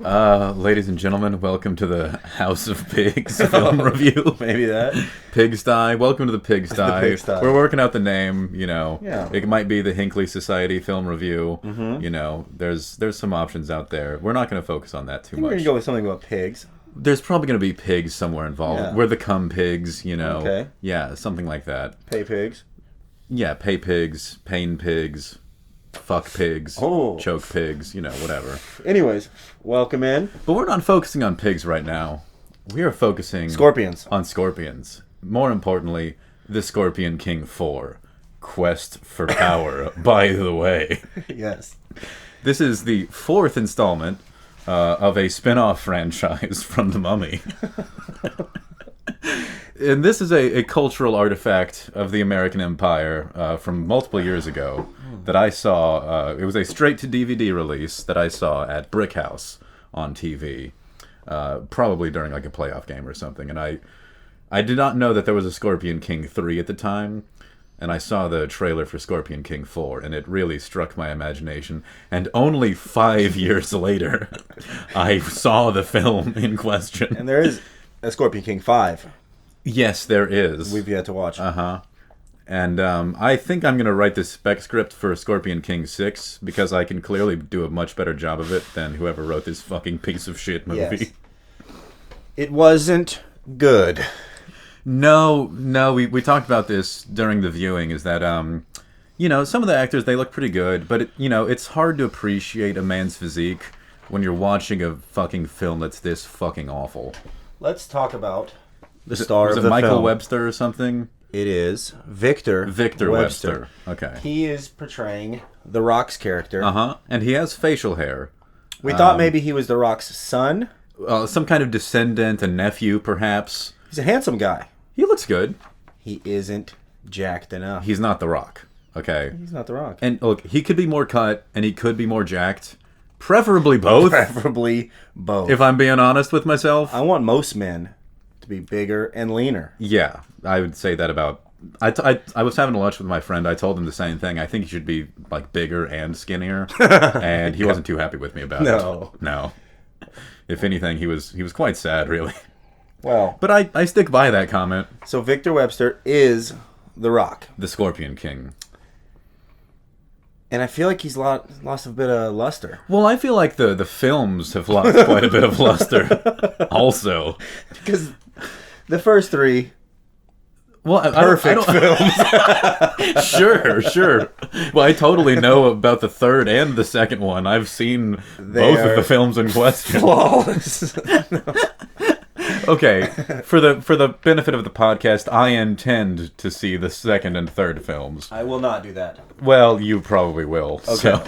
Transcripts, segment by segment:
Ladies and gentlemen, welcome to the House of Pigs film review. Maybe that. Pigsty. Welcome to the Pigsty. The Pigsty. We're working out the name, Yeah. It might be the Hinckley Society film review. Mm-hmm. There's some options out there. We're not going to focus on that too I think we're much. going to go with something about pigs. There's probably going to be pigs somewhere involved. Yeah. We're the cum pigs, Okay. Yeah, something like that. Pay pigs. Yeah, pay pigs, pain pigs, fuck pigs, Oh. choke pigs, whatever. Anyways, welcome in. But we're not focusing on pigs right now. We are focusing Scorpions. on scorpions. More importantly, the Scorpion King 4, Quest for Power, by the way. Yes. This is the fourth installment of a spin-off franchise from The Mummy. And this is a cultural artifact of the American Empire from multiple years ago that I saw. It was a straight-to-DVD release that I saw at Brick House on TV, probably during like a playoff game or something. And I did not know that there was a Scorpion King 3 at the time. And I saw the trailer for Scorpion King 4, and it really struck my imagination. And only 5 years later, I saw the film in question. And there is a Scorpion King 5. Yes, there is. We've yet to watch. Uh-huh. And I think I'm going to write the spec script for Scorpion King 6, because I can clearly do a much better job of it than whoever wrote this fucking piece of shit movie. Yes. It wasn't good. No, we talked about this during the viewing, is that, some of the actors, they look pretty good, but, it's hard to appreciate a man's physique when you're watching a fucking film that's this fucking awful. Let's talk about the star Was of it the Michael film. Webster or something? It is Victor Webster. Okay. He is portraying The Rock's character. Uh-huh. And he has facial hair. We thought maybe he was The Rock's son. Some kind of descendant, a nephew, perhaps. He's a handsome guy. He looks good. He isn't jacked enough. He's not The Rock. Okay. He's not The Rock. And look, he could be more cut, and he could be more jacked. Preferably both. Preferably both. If I'm being honest with myself. I want most men to be bigger and leaner. Yeah, I would say that about... I was having lunch with my friend. I told him the same thing. I think he should be like bigger and skinnier. And he wasn't too happy with me about it. No. If anything, he was quite sad, really. Well, But I stick by that comment. so Victor Webster is The Rock. The Scorpion King. And I feel like he's lost a bit of luster. Well, I feel like the films have lost quite a bit of luster also. Because the first three, Well, perfect films. Sure. Well, I totally know about the third and the second one. I've seen both of the films in question. flawless. Okay, for the benefit of the podcast, I intend to see the second and third films. I will not do that. Well, you probably will. Okay.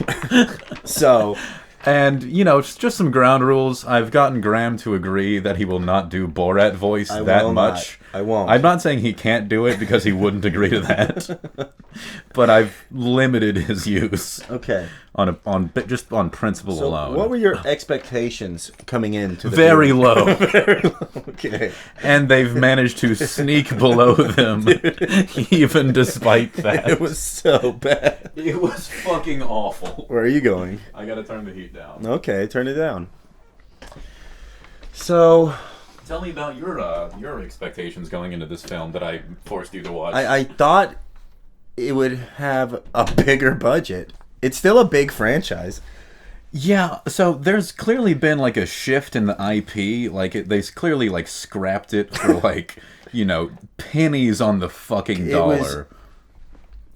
So, And, just some ground rules. I've gotten Graham to agree that he will not do Borat voice I that will much. not. I won't. I'm not saying he can't do it because he wouldn't agree to that. But I've limited his use okay. just on principle So, alone. what were your expectations coming into the Very movie? low. Very low. Okay. And they've managed to sneak below them, even despite that. It was so bad. It was fucking awful. Where are you going? I gotta turn the heat down. Okay, turn it down. So, Tell me about your expectations going into this film that I forced you to watch. I thought it would have a bigger budget. It's still a big franchise. Yeah, so there's clearly been like a shift in the IP. Like they clearly like scrapped it for like pennies on the fucking dollar.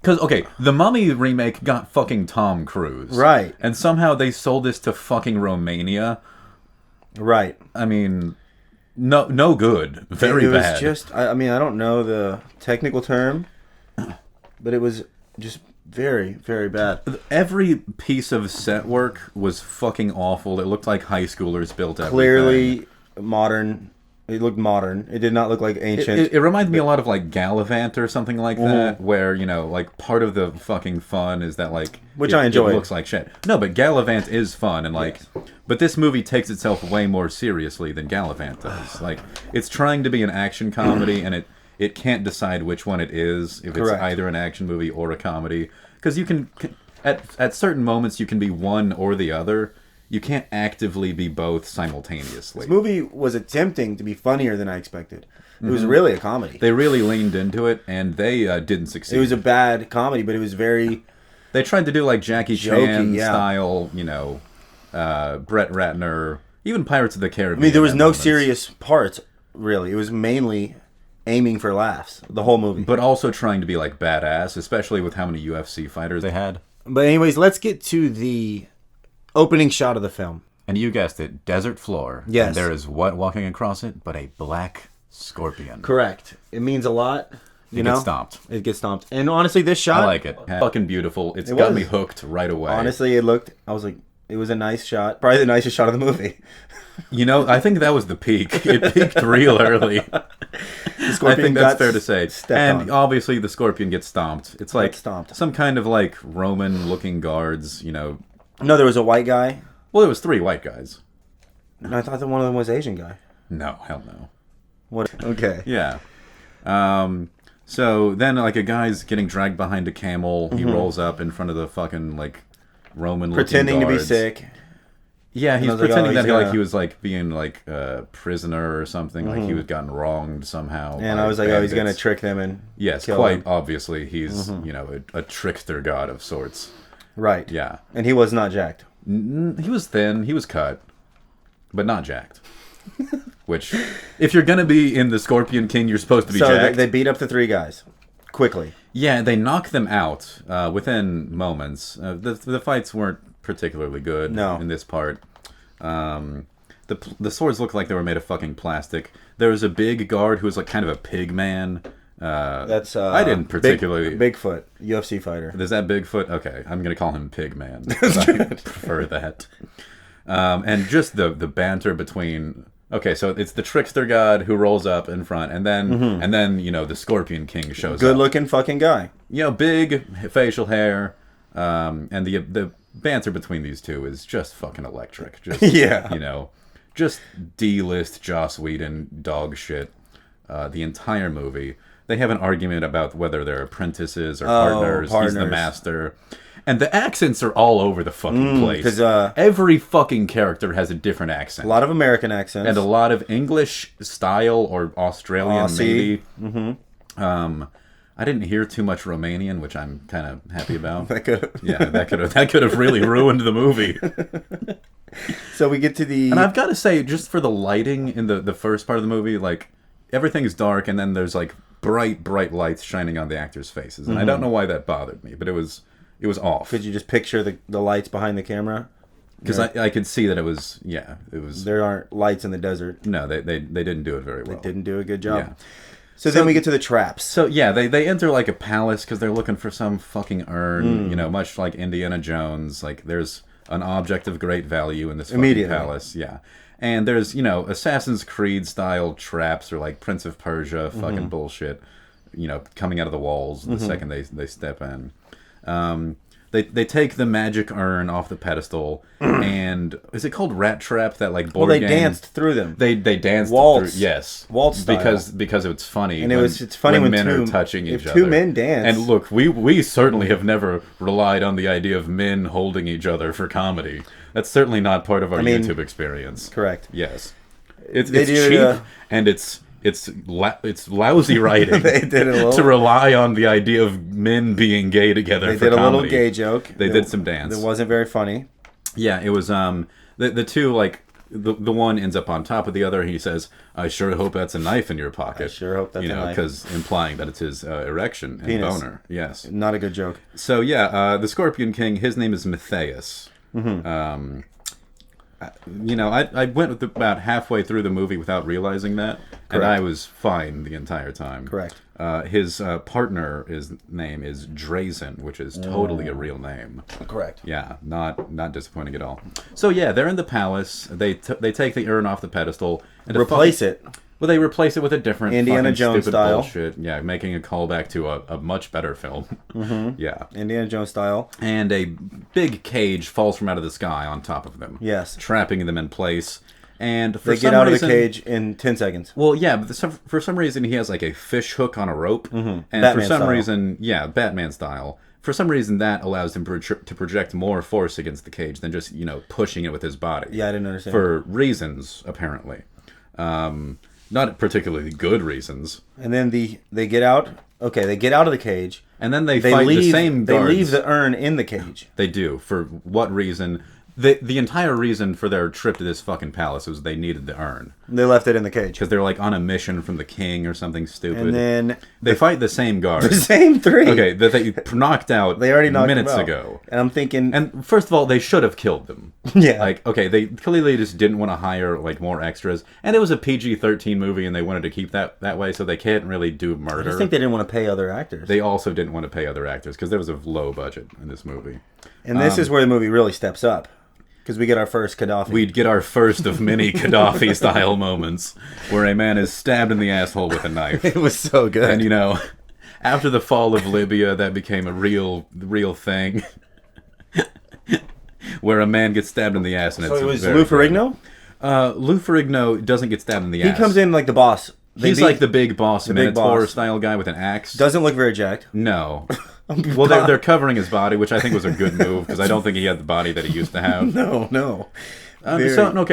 Because okay, the Mummy remake got fucking Tom Cruise, Right. And somehow they sold this to fucking Romania. Right. I mean, no good, very it bad. was just, I mean, I don't know the technical term, but it was just very, very bad. Every piece of set work was fucking awful. It looked like high schoolers built everything. Clearly modern. It looked modern. It did not look like ancient. It reminded me a lot of like Gallivant or something like that, where like part of the fucking fun is that like Which I enjoy. It looks like shit. No, but Gallivant is fun and like, but this movie takes itself way more seriously than Gallivant does. Like it's trying to be an action comedy and it can't decide which one it is, if Correct. it's either an action movie or a comedy, because you can at certain moments you can be one or the other. you can't actively be both simultaneously. This movie was attempting to be funnier than I expected. It was really a comedy. They really leaned into it, and they didn't succeed. It was a bad comedy, but it was very... They tried to do like Jackie jokey, Chan style, Brett Ratner, even Pirates of the Caribbean. I mean, there was no serious parts, really. It was mainly aiming for laughs, the whole movie. But also trying to be like badass, especially with how many UFC fighters they had. But anyways, let's get to the opening shot of the film. And you guessed it, desert floor. Yes. And there is what walking across it but a black scorpion. Correct. It means a lot. It gets stomped. It gets stomped. And honestly, this shot... I like it. Fucking beautiful. It got me hooked right away. Honestly, I was like, it was a nice shot. Probably the nicest shot of the movie. I think that was the peak. It peaked real early. The scorpion I think that's fair to say. And on. obviously the scorpion gets stomped. It's like stomped. some kind of like Roman-looking guards, No, there was a white guy. Well, it was 3 white guys. No, I thought that one of them was Asian guy. No, hell no. What? Okay. Yeah. So then, like, a guy's getting dragged behind a camel. He rolls up in front of the fucking, like, Roman-looking pretending guards. to be sick. Yeah, he's like, pretending he's that he was, like, being, like, a prisoner or something. Like, he was gotten wronged somehow. And I was like, he's going to trick them and yes, kill quite them. obviously. He's, a trickster god of sorts. Right. Yeah. And he was not jacked. He was thin. He was cut. But not jacked. Which, if you're going to be in the Scorpion King, you're supposed to be jacked. So they beat up the 3 guys. Quickly. Yeah, they knock them out within moments. The fights weren't particularly good in this part. The swords looked like they were made of fucking plastic. There was a big guard who was like kind of a pig man. That's I didn't particularly... Bigfoot, UFC fighter. Is that Bigfoot? Okay, I'm going to call him Pig Man. I prefer that. And just the banter between... Okay, so it's the trickster god who rolls up in front, and then the Scorpion King shows up. Good-looking fucking guy. Big facial hair, and the banter between these two is just fucking electric. Just, just D-list Joss Whedon dog shit. The entire movie. They have an argument about whether they're apprentices or partners. He's the master. And the accents are all over the fucking place. Because every fucking character has a different accent. A lot of American accents. And a lot of English style or Australian, Aussie. maybe. I didn't hear too much Romanian, which I'm kind of happy about. that could have really ruined the movie. So we get to the... And I've got to say, just for the lighting in the first part of the movie, like, everything's dark, and then there's, like, bright lights shining on the actors' faces. And I don't know why that bothered me, but it was off. Could you just picture the lights behind the camera? Because I could see that it was. There aren't lights in the desert. No, they didn't do it very well. They didn't do a good job. Yeah. So then we get to the traps. So yeah, they enter like a palace because they're looking for some fucking urn. Much like Indiana Jones. Like there's an object of great value in this fucking palace. Yeah. And there's, Assassin's Creed style traps or like Prince of Persia fucking bullshit, coming out of the walls the second they step in. They take the magic urn off the pedestal, and is it called Rat Trap? That like board game? Danced through them. They danced Waltz. through. Yes, waltz style. because it's funny. And it's funny when men are touching each other. If 2 men dance. And look, we certainly have never relied on the idea of men holding each other for comedy. That's certainly not part of our YouTube experience. Correct. Yes, it's cheap and it's lousy writing. They did a little, to rely on the idea of men being gay together. They did a little gay joke. They did some dance. It wasn't very funny. Yeah, it was. The two, like the one ends up on top of the other. He says, "I sure hope that's a knife in your pocket." I sure hope that's a knife. Because implying that it's his erection and penis. boner. Yes, not a good joke. So yeah, the Scorpion King. His name is Matthias. I went about halfway through the movie without realizing that, and I was fine the entire time. Correct. His partner, his name is Drazen, which is totally a real name. Correct. Yeah, not disappointing at all. So yeah, they're in the palace. They take the urn off the pedestal and replace it. Well, they replace it with a different Indiana Jones stupid style bullshit. Yeah, making a callback to a much better film. Yeah, Indiana Jones style. And a big cage falls from out of the sky on top of them. Yes, trapping them in place. And they get out of the cage in 10 seconds. Well, yeah, but for some reason he has like a fish hook on a rope, and Batman for some style. reason, Batman style. for some reason, that allows him to project more force against the cage than just, pushing it with his body. Yeah, I didn't understand. For reasons, apparently. Not particularly good reasons. And then they get out. Okay, they get out of the cage. And then they fight the same guards. They leave the urn in the cage. They do. For what reason? The entire reason for their trip to this fucking palace was they needed the urn. They left it in the cage. Because they're like on a mission from the king or something stupid. And then... They fight the same guards. The same three. Okay, that they knocked out they already knocked minutes them out. ago. And I'm thinking... And first of all, they should have killed them. Yeah. Like, okay, they clearly just didn't want to hire like more extras. And it was a PG-13 movie and they wanted to keep that way, so they can't really do murder. I just think they didn't want to pay other actors. They also didn't want to pay other actors because there was a low budget in this movie. And this is where the movie really steps up. Because we get our first Gaddafi. We'd get our first of many Gaddafi-style moments where a man is stabbed in the asshole with a knife. It was so good. And, after the fall of Libya, that became a real thing. Where a man gets stabbed in the ass. And so it's it was Lou Ferrigno? Lou Ferrigno doesn't get stabbed in the ass. He comes in like the boss. He's like the big boss, Minotaur-style guy with an axe. Doesn't look very jacked. No. Well, they're covering his body, which I think was a good move, because I don't think he had the body that he used to have. No.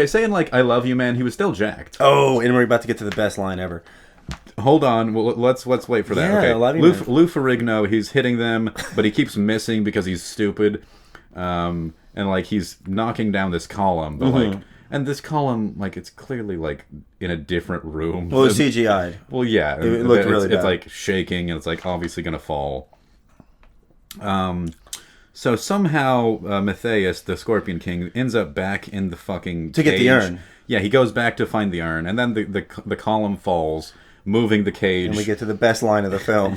Saying like, I love you, man, he was still jacked. Oh, and we're about to get to the best line ever. Hold on, well, let's wait for that. Yeah, Okay, I love you, Lou Ferrigno, he's hitting them, but he keeps missing because he's stupid. And like, he's knocking down this column, but like... And this column, like, it's clearly, like, in a different room. Well, it's CGI'd. Well, yeah. It looked really bad. It's, like, shaking, and it's, like, obviously going to fall. So somehow Matthias, the Scorpion King, ends up back in the fucking to cage. Get the urn. Yeah, he goes back to find the urn, and then the column falls, moving the cage. And we get to the best line of the film.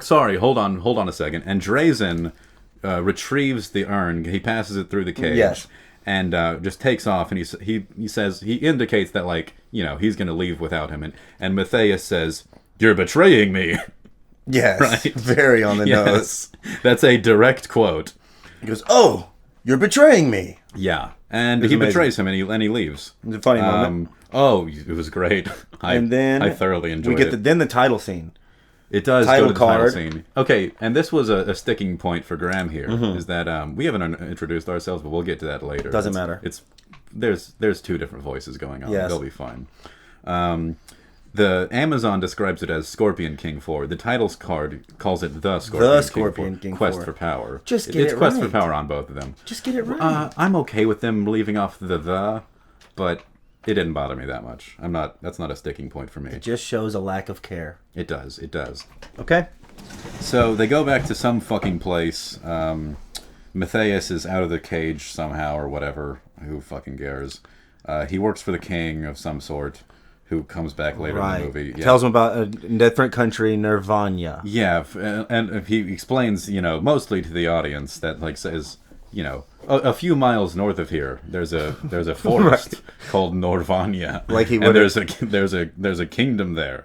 Sorry, hold on a second. And Drazen retrieves the urn. He passes it through the cage. Yes. And just takes off, and he says, he indicates that, like, he's going to leave without him. And Matthias says, "You're betraying me." Yes, right? Very on the nose. That's a direct quote. He goes, "Oh, you're betraying me." Yeah, and he betrays him, and he leaves. It's a funny moment. Oh, it was great. And then I thoroughly enjoyed it. Then the title scene. It does title go to the title scene. Okay, and this was a sticking point for Graham here, is that we haven't introduced ourselves, but we'll get to that later. Doesn't matter. There's two different voices going on. Yes. They'll be fine. The Amazon describes it as Scorpion King 4. The titles card calls it The Scorpion King 4. Quest for Power. Just get it right. It's Quest for Power on both of them. Just get it right. I'm okay with them leaving off the, but it didn't bother me that much. That's not a sticking point for me. It just shows a lack of care. It does. Okay. So they go back to some fucking place. Matthias is out of the cage somehow or whatever. Who fucking cares? He works for the king of some sort, who comes back later in the movie. Yeah. Tells him about a different country, Nirvana. Yeah, and he explains, mostly to the audience that, like, says, a few miles north of here, there's a forest called Norvania. Like he would. And there's a kingdom there,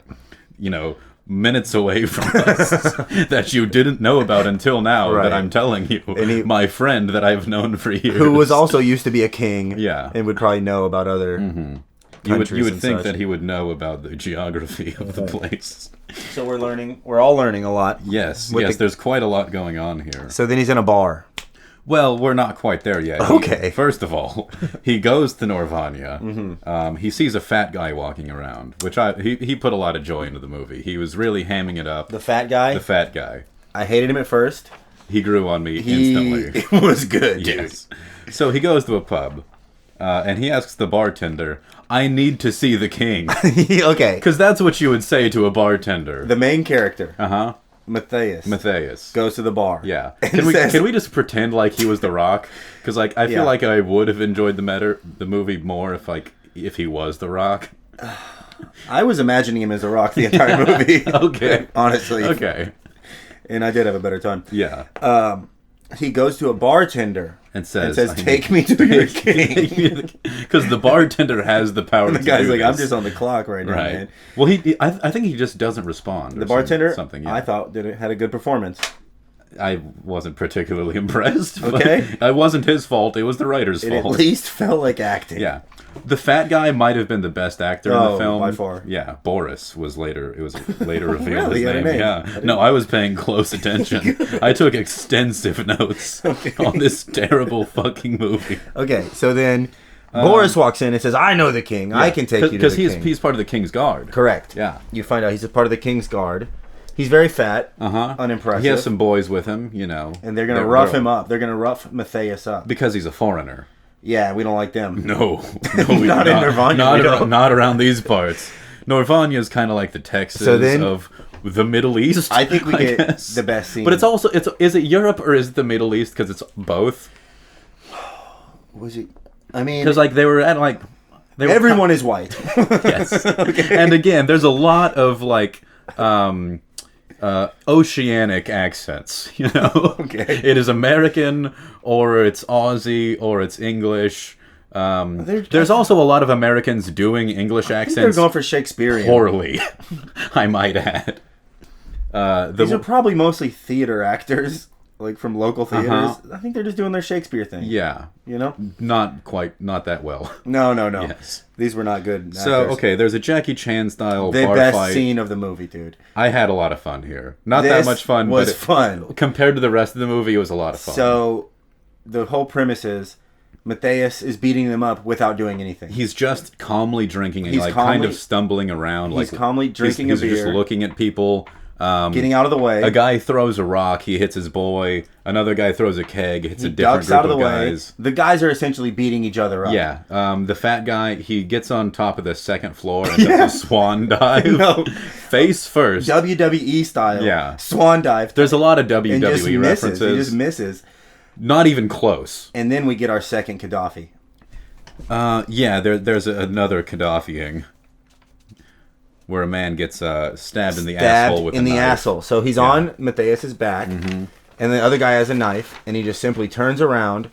minutes away from us that you didn't know about until now. That I'm telling you, and my friend that I've known for years, who was also used to be a king. Yeah, and would probably know about other. You would think that he would know about the geography of the place. So we're all learning a lot. Yes, there's quite a lot going on here. So then he's in a bar. Well, we're not quite there yet. Okay. First of all, he goes to Norvania. He sees a fat guy walking around, which he put a lot of joy into the movie. He was really hamming it up. The fat guy? The fat guy. I hated him at first. He grew on me instantly. It was good, yes. So he goes to a pub, and he asks the bartender, "I need to see the king." Okay. Because that's what you would say to a bartender. The main character. Uh-huh. Matthias goes to the bar. Yeah. Can we just pretend like he was The Rock? Because like I feel like I would have enjoyed the movie more if he was The Rock. I was imagining him as The Rock the entire movie. Okay. Honestly. Okay. And I did have a better time. Yeah. He goes to a bartender and says, "Take me to your king." Because the bartender has the power. The guy's like, "I'm just on the clock right now, man." Well, I think he just doesn't respond. The bartender, something. I thought had a good performance. I wasn't particularly impressed. Okay. It wasn't his fault. It was the writer's It fault. at least felt like acting. Yeah. The fat guy might have been the best actor in the film. By far. Yeah, Boris was later. It was later revealed Really? his name. Yeah. No, I was paying close attention. I took extensive notes on this terrible fucking movie. Okay, so then Boris walks in and says, "I know the king. I can take you to the king." Because he's part of the king's guard. Correct. Yeah. You find out he's a part of the king's guard. He's very fat. Uh-huh. Unimpressive. He has some boys with him, you know. And they're going to rough him up. They're going to rough Matthias up. Because he's a foreigner. Yeah, we don't like them. No, Not in Nirvana. Not around these parts. Nirvana is kind of like the Texas of the Middle East. I think we get the best scene. But it's also is it Europe or is it the Middle East? Because it's both. Was it? I mean, because like they were at like everyone is white. Yes. Okay. And again, there's a lot of like oceanic accents, you know. Okay. It is American or it's Aussie or it's English. There's also a lot of Americans doing English accents. They're going for Shakespearean poorly, I might add. These are probably mostly theater actors, like from local theaters. I think they're just doing their Shakespeare thing. Yeah. You know? Not that well. No. Yes. These were not good actors. So, okay, there's a Jackie Chan style bar best fight. Scene of the movie, dude. I had a lot of fun here. Not that much fun, was but fun. Compared to the rest of the movie, it was a lot of fun. So, the whole premise is Matthias is beating them up without doing anything. He's just calmly drinking and kind of stumbling around. He's calmly drinking a beer. He's just looking at people. Getting out of the way. A guy throws a rock, he hits his boy. Another guy throws a keg, hits a different group of guys. The guys are essentially beating each other up. Yeah. The fat guy, he gets on top of the second floor and does a swan dive. Face first. WWE style. Yeah. Swan dive. There's a lot of WWE references. He just misses. Not even close. And then we get our second Gaddafi. Yeah, there's another Gaddafi-ing. Where a man gets stabbed in the asshole with a knife. Asshole. So he's on Matthias's back, and the other guy has a knife, and he just simply turns around,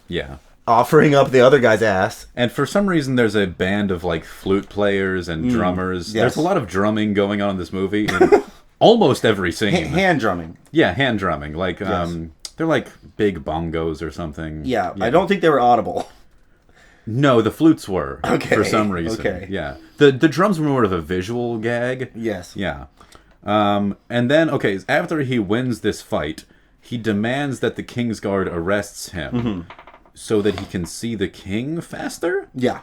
offering up the other guy's ass. And for some reason, there's a band of like flute players and drummers. Yes. There's a lot of drumming going on in this movie. In almost every scene. Hand drumming. Yeah, hand drumming. Like they're like big bongos or something. Yeah, I don't think they were audible. No, the flutes were for some reason. Okay. Yeah. The drums were more of a visual gag. Yes. Yeah. And then, after he wins this fight, he demands that the Kingsguard arrests him so that he can see the king faster? Yeah.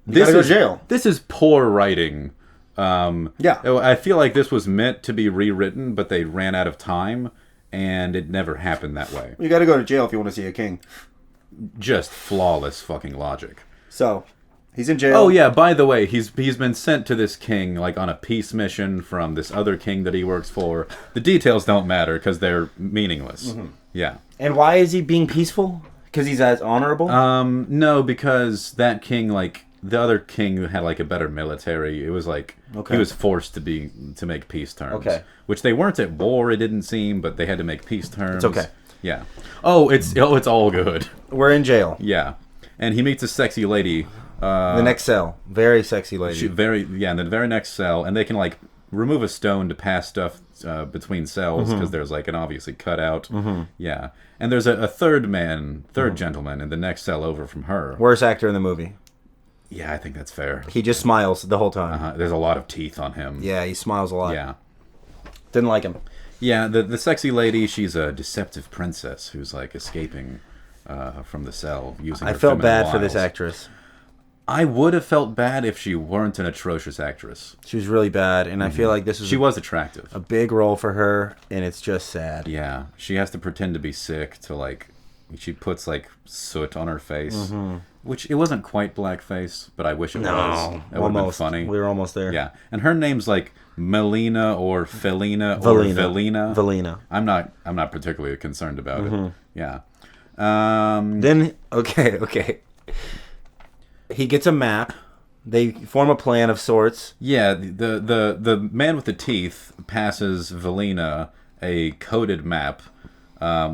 This gotta go is to jail. This is poor writing. Yeah. I feel like this was meant to be rewritten, but they ran out of time, and it never happened that way. You gotta go to jail if you want to see a king. Just flawless fucking logic. So, he's in jail. Oh yeah, by the way, he's been sent to this king like on a peace mission from this other king that he works for. The details don't matter because they're meaningless. Yeah. And why is he being peaceful? Because he's as honorable? No, because that king, like the other king who had like a better military, it was like he was forced to make peace terms. Okay. Which they weren't at war, it didn't seem, but they had to make peace terms. It's okay. Yeah. Oh, it's all good. We're in jail. Yeah. And he meets a sexy lady. The next cell. Very sexy lady. In the very next cell. And they can, like, remove a stone to pass stuff between cells because there's, like, an obviously cutout. Yeah. And there's a third gentleman in the next cell over from her. Worst actor in the movie. Yeah, I think that's fair. He just smiles the whole time. There's a lot of teeth on him. Yeah, he smiles a lot. Yeah. Didn't like him. Yeah, the sexy lady, she's a deceptive princess who's, like, escaping from the cell using her I felt bad wiles. for this actress. I would have felt bad if she weren't an atrocious actress. She was really bad, and I feel like this She was attractive. A big role for her, and it's just sad. Yeah, she has to pretend to be sick to, like, she puts, like, soot on her face. Which, it wasn't quite blackface, but I wish it was. It would have been funny. We were almost there. Yeah, and her name's, like, Melina or Felina or Velina. Velina. I'm not particularly concerned about it. Yeah. Then, okay. He gets a map. They form a plan of sorts. Yeah, the man with the teeth passes Velina a coded map,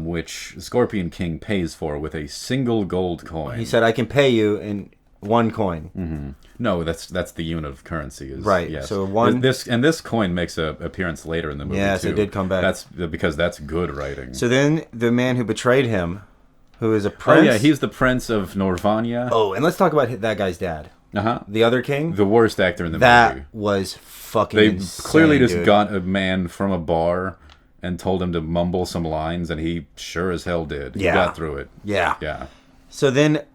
which Scorpion King pays for with a single gold coin. He said, I can pay you, and 1 coin. Mm-hmm. No, that's the unit of currency. Right. Yes. So this coin makes an appearance later in the movie. Yes, too. it did come back. That's because that's good writing. So then the man who betrayed him, who is a prince. Oh yeah, he's the Prince of Norvania. Oh, and let's talk about that guy's dad. The other king. The worst actor in the movie. That was fucking insane, clearly just dude. got a man from a bar and told him to mumble some lines, and he sure as hell did. He got through it. Yeah. So then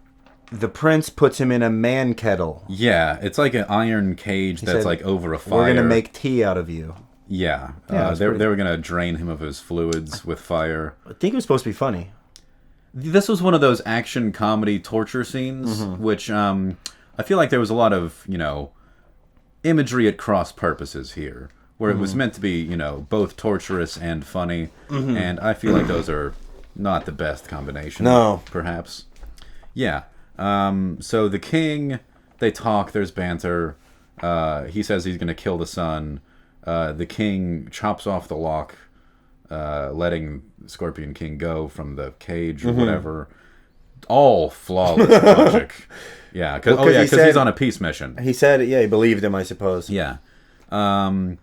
the prince puts him in a man kettle. Yeah, it's like an iron cage that's like over a fire. We're gonna make tea out of you. Yeah, they were gonna drain him of his fluids with fire. I think it was supposed to be funny. This was one of those action comedy torture scenes, which I feel like there was a lot of, imagery at cross purposes here, where it was meant to be, both torturous and funny, and I feel like those are not the best combination. No. Perhaps. Yeah. So the king, they talk, there's banter. He says he's going to kill the son. The king chops off the lock, letting Scorpion King go from the cage or whatever. All flawless logic. Yeah, because he's on a peace mission. He said, he believed him, I suppose. Yeah. The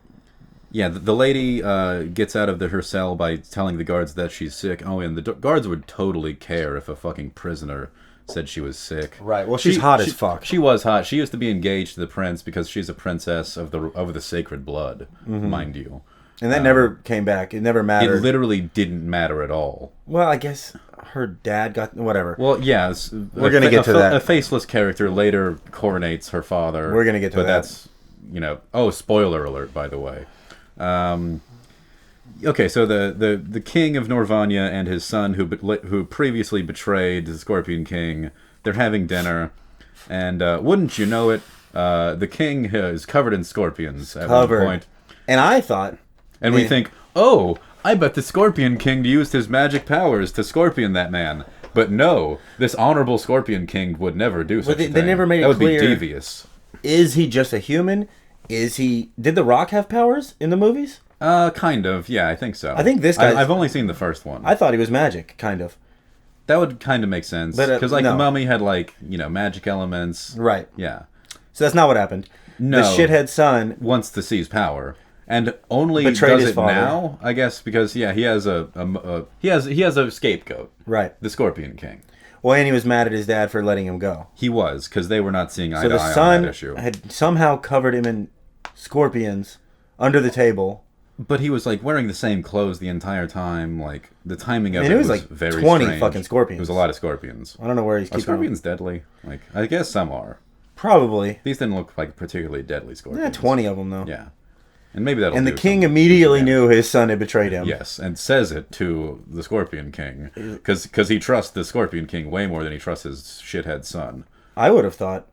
lady gets out of her cell by telling the guards that she's sick. Oh, and the guards would totally care if a fucking prisoner said she was sick. Right. Well, she's hot as fuck. She was hot. She used to be engaged to the prince because she's a princess of the sacred blood, mind you. And that never came back. It never mattered. It literally didn't matter at all. Well, I guess her dad got... Whatever. Well, yes. We're going to get to that. A faceless character later coronates her father. We're going to get to that. But that's, Oh, spoiler alert, by the way. Okay, so the king of Norvania and his son, who previously betrayed the Scorpion King, they're having dinner, and wouldn't you know it, the king is covered in scorpions at one point. And I thought... And we think, oh, I bet the Scorpion King used his magic powers to scorpion that man. But no, this honorable Scorpion King would never do such a thing. They never made it clear. That would clear. be devious. Is he just a human? Did The Rock have powers in the movies? Kind of. Yeah, I think so. I think this guy... I've only seen the first one. I thought he was magic, kind of. That would kind of make sense. Because, the mummy had, magic elements. Right. Yeah. So that's not what happened. No. The shithead son... wants to seize power. And only betrayed does his it father. now, I guess, because, he has he has a scapegoat. Right. The Scorpion King. Well, and he was mad at his dad for letting him go. He was, because they were not seeing eye to eye on that issue. So the son had somehow covered him in scorpions under the table. But he was, wearing the same clothes the entire time. The timing of it was very 20 strange. fucking scorpions. It was a lot of scorpions. I don't know where he's keeping Are scorpions deadly? I guess some are. Probably. These didn't look like particularly deadly scorpions. Yeah, 20 of them, though. Yeah. And maybe that'll And the do king something. immediately knew his son had betrayed him. Yes, and says it to the Scorpion King. Because he trusts the Scorpion King way more than he trusts his shithead son. I would have thought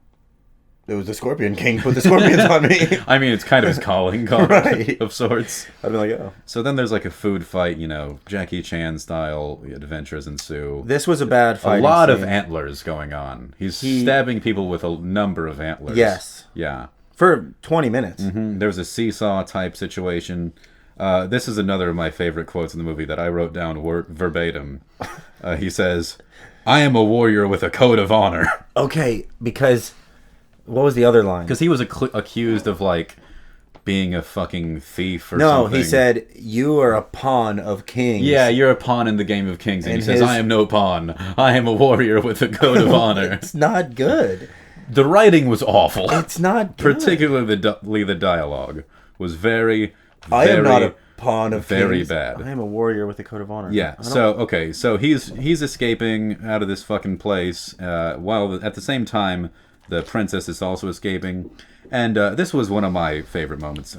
it was the Scorpion King put the scorpions on me. I mean, it's kind of his calling card Right. of sorts. I'd be like, oh. So then there's a food fight, Jackie Chan style adventures ensue. This was a bad fight. A lot of antlers going on. He's stabbing people with a number of antlers. Yes. Yeah. For 20 minutes. Mm-hmm. There's a seesaw type situation. This is another of my favorite quotes in the movie that I wrote down verbatim. He says, "I am a warrior with a code of honor." Okay, because what was the other line? Because he was accused of being a fucking thief or something. something. He said, "You are a pawn of kings." Yeah, you're a pawn in the game of kings. And he says, "I am no pawn. I am a warrior with a code of honor." It's not good. The writing was awful. It's not good. Particularly the dialogue was very, I am not a pawn of very kings. bad. I am a warrior with a code of honor. Yeah. So he's escaping out of this fucking place, while at the same time the princess is also escaping, and this was one of my favorite moments.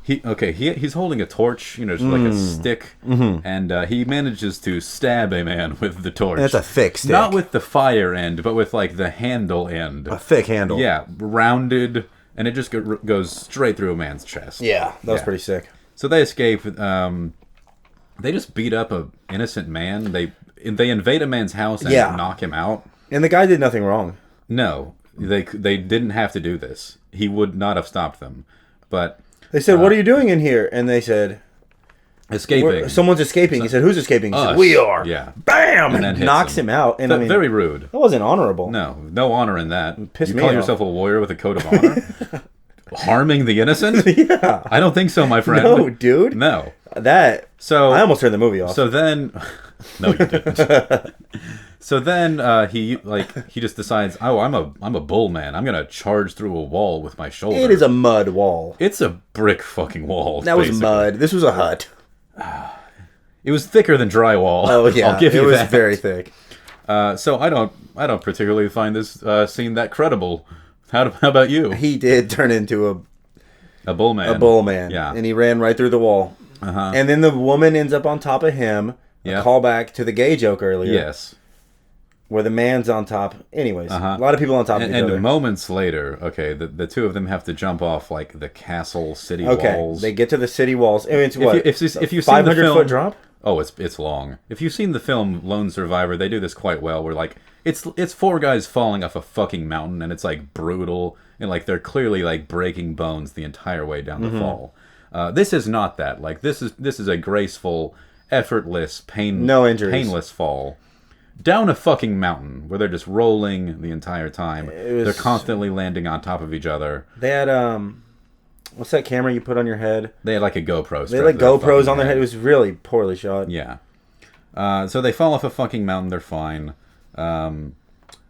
He's holding a torch, just a stick, and he manages to stab a man with the torch. That's a thick stick. Not with the fire end, but with the handle end. A thick handle. Yeah, rounded, and it just goes straight through a man's chest. Yeah, that was pretty sick. So they escape. They just beat up a innocent man. They invade a man's house and knock him out. And the guy did nothing wrong. No, they didn't have to do this. He would not have stopped them, but. They said, "What are you doing in here?" And they said, escaping. Someone's escaping. He said, "Who's escaping?" He said, "We are." Yeah. Bam! And then knocks him out. And very rude. That wasn't honorable. No honor in that. You call yourself a warrior with a code of honor? Harming the innocent? Yeah. I don't think so, my friend. No, dude. No. So I almost turned the movie off. So then, no, you didn't. So then he just decides, oh, I'm a bull man. I'm gonna charge through a wall with my shoulder. It is a mud wall. It's a brick fucking wall. That was mud. This was a hut. It was thicker than drywall. Oh yeah, I'll give you that. It was very thick. So I don't particularly find this scene that credible. How about you? He did turn into a bull man. A bull man. Yeah, and he ran right through the wall. And then the woman ends up on top of him. Yeah. Callback to the gay joke earlier. Yes. Where the man's on top. Anyways, a lot of people on top of each other. And moments later, the two of them have to jump off like the castle city walls. They get to the city walls. I mean, it's what? If you've 500-foot drop? Oh, it's long. If you've seen the film Lone Survivor, they do this quite well. Where like it's four guys falling off a fucking mountain, and it's like brutal, and like they're clearly like breaking bones the entire way down the fall. This is not that. Like this is a graceful, effortless, painless fall down a fucking mountain where they're just rolling the entire time. They're constantly landing on top of each other. They had what's that camera you put on your head? They had like a GoPro. They had like GoPros on their head. It was really poorly shot. Yeah. So they fall off a fucking mountain. They're fine. They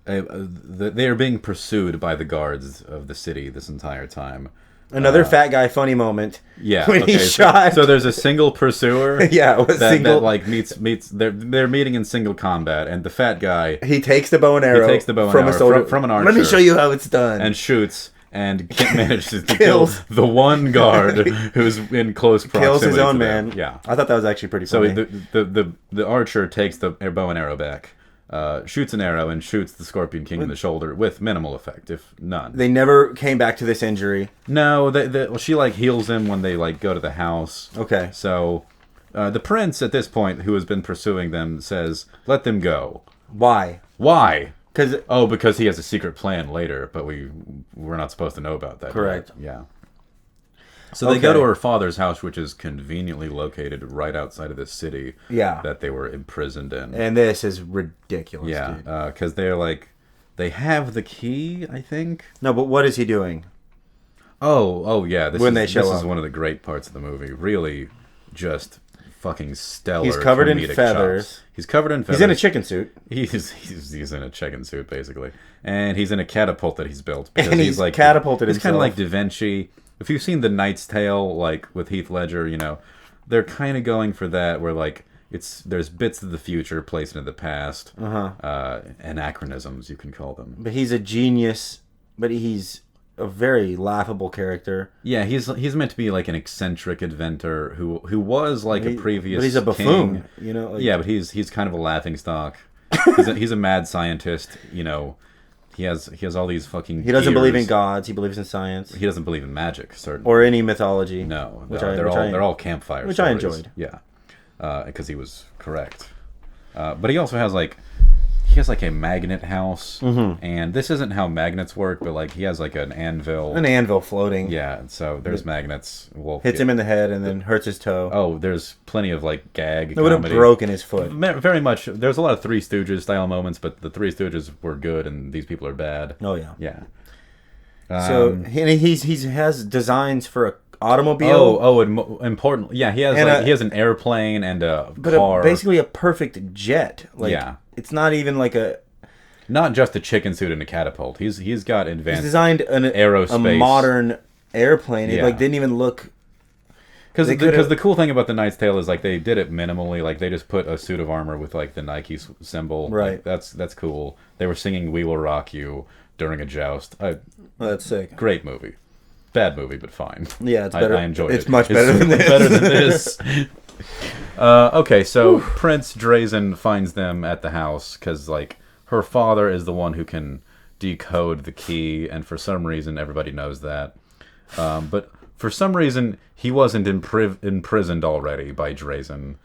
are being pursued by the guards of the city this entire time. Another fat guy funny moment. Yeah, when he shot. So there's a single pursuer. Yeah, that like meets. They're meeting in single combat, and the fat guy he takes the bow and arrow. From a soldier from an archer. Let me show you how it's done. And shoots and manages to kill the one guard who's in close proximity. Kills his own to man. them. Yeah, I thought that was actually pretty funny. So the archer takes the bow and arrow back. Shoots an arrow and shoots the Scorpion King in the shoulder with minimal effect, if none. They never came back to this injury. No, she like heals him when they like go to the house. Okay. So the prince at this point, who has been pursuing them, says, "Let them go." Why? Because he has a secret plan later, but we're not supposed to know about that. Correct. Right? Yeah. So they go to her father's house, which is conveniently located right outside of this city that they were imprisoned in. And this is ridiculous, dude. Because they have the key, I think. No, but what is he doing? Oh, yeah. This is one of the great parts of the movie. Really just fucking stellar. He's covered in feathers. Chops. He's covered in feathers. He's in a chicken suit. He's in a chicken suit, basically. And he's in a catapult that he's built. And he's like catapulted himself. He's kind of like Da Vinci. If you've seen The Knight's Tale, like with Heath Ledger, they're kind of going for that, where like there's bits of the future placed into the past, anachronisms you can call them. But he's a genius. But he's a very laughable character. Yeah, he's meant to be like an eccentric inventor who was like a previous. But he's a buffoon, king. Yeah, but he's kind of a laughingstock. he's a mad scientist, He has all these fucking. He doesn't believe in gods. He believes in science. He doesn't believe in magic, certainly, or any mythology. No, they're all campfire which stories. I enjoyed. Yeah, because he was correct. But he also has like a magnet house, and this isn't how magnets work, but like he has like an anvil floating. Yeah, so there's magnets. Hits him in the head and then hurts his toe. Oh, there's plenty of like gag. It would have broken his foot. Very much. There's a lot of Three Stooges style moments, but the Three Stooges were good, and these people are bad. Oh yeah, yeah. So he has designs for a automobile. Important. Yeah, he has an airplane and a car. Basically a perfect jet. It's not even like not just a chicken suit and a catapult. He's got advanced. He's designed aerospace, a modern airplane. It didn't even look. Because the cool thing about The Knight's Tale is like they did it minimally. Like they just put a suit of armor with like the Nike symbol. Right. Like, that's cool. They were singing "We Will Rock You" during a joust. That's sick. Great movie. Bad movie, but fine. Yeah, it's better. I enjoyed it. It's much better than this. Better than this. Okay, so Prince Drazen finds them at the house because like her father is the one who can decode the key, and for some reason everybody knows that. But for some reason he wasn't imprisoned already by Drazen.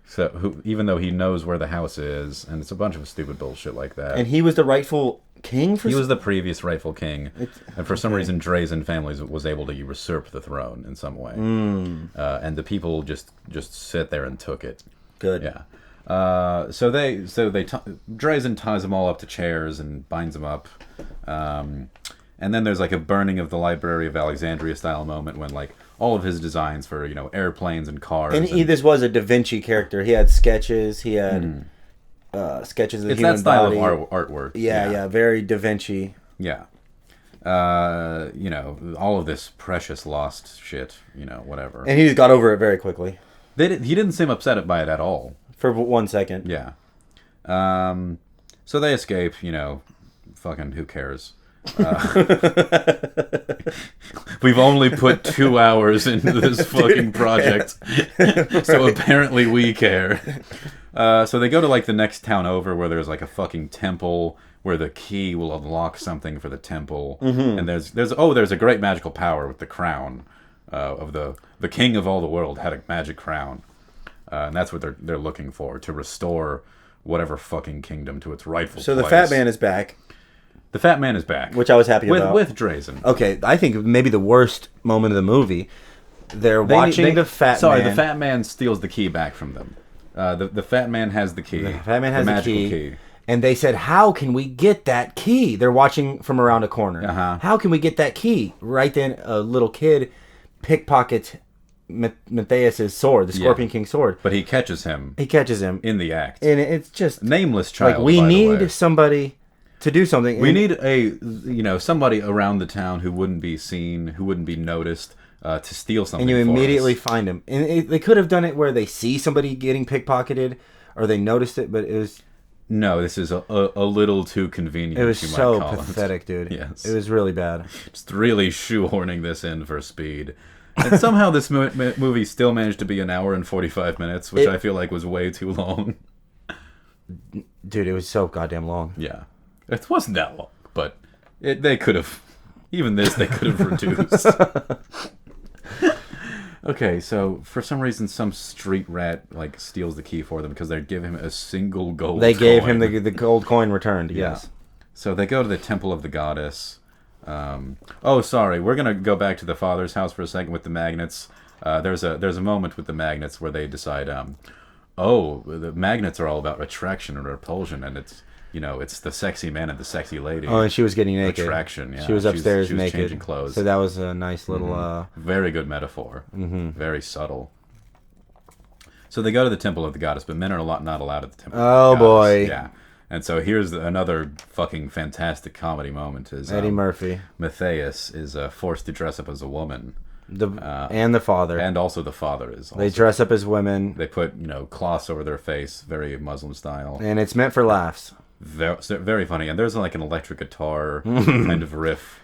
So even though he knows where the house is, and it's a bunch of stupid bullshit like that. And he was the rightful king He was the previous rightful king, and for some reason, Drazen families was able to usurp the throne in some way, and the people just sit there and took it. Good. Yeah. So Drazen ties them all up to chairs and binds them up, and then there's like a burning of the Library of Alexandria style moment when like all of his designs for airplanes and cars. And this was a Da Vinci character. He had sketches. He had sketches of the human body. It's that style of artwork. Yeah, very Da Vinci. Yeah. All of this precious lost shit, whatever. And he just got over it very quickly. He didn't seem upset by it at all. For 1 second. Yeah. So they escape, fucking who cares? We've only put 2 hours into this fucking project, so apparently we care. So they go to like the next town over where there's like a fucking temple where the key will unlock something for the temple, and there's a great magical power with the crown of the king of all the world had a magic crown, and that's what they're looking for, to restore whatever fucking kingdom to its rightful place. So the fat man is back. The fat man is back, which I was happy about. With Drazen. Okay, I think maybe the worst moment of the movie. They're watching the fat man. Sorry, the fat man steals the key back from them. The fat man has the key. The fat man has the magical key. And they said, how can we get that key? They're watching from around a corner. Uh-huh. How can we get that key? Right then, a little kid pickpockets Matthias's sword, the Scorpion King's sword. But he catches him. In the act. And it's just... Nameless child, like, we need somebody to do something. We need somebody around the town who wouldn't be seen, who wouldn't be noticed, to steal something. And you immediately find him. And they could have done it where they see somebody getting pickpocketed, or they noticed it, but it was... No, this is a little too convenient. It was so pathetic, dude. Yes. It was really bad. Just really shoehorning this in for speed. And somehow this movie still managed to be an hour and 45 minutes, which I feel like was way too long. Dude, it was so goddamn long. Yeah. It wasn't that long, but they could have... Even this, they could have reduced. Okay, so for some reason, some street rat like steals the key for them because they give him a single gold coin. They gave him the gold coin returned, yes. So they go to the Temple of the Goddess. Sorry, we're going to go back to the father's house for a second with the magnets. There's a moment with the magnets where they decide, the magnets are all about attraction and repulsion, and it's the sexy man and the sexy lady. Oh, and she was getting naked. Attraction, yeah. She was upstairs she was naked. Changing clothes. So that was a nice little... Very good metaphor. Mm-hmm. Very subtle. So they go to the Temple of the Goddess, but men are not allowed at the Temple of the Goddess. Boy. Yeah. And so here's another fucking fantastic comedy moment. Is Eddie Murphy. Matthias is forced to dress up as a woman. And the father. And also the father is also. They dress up as women. They put, cloths over their face, very Muslim style. And it's meant for laughs. Very funny. And there's like an electric guitar kind of riff.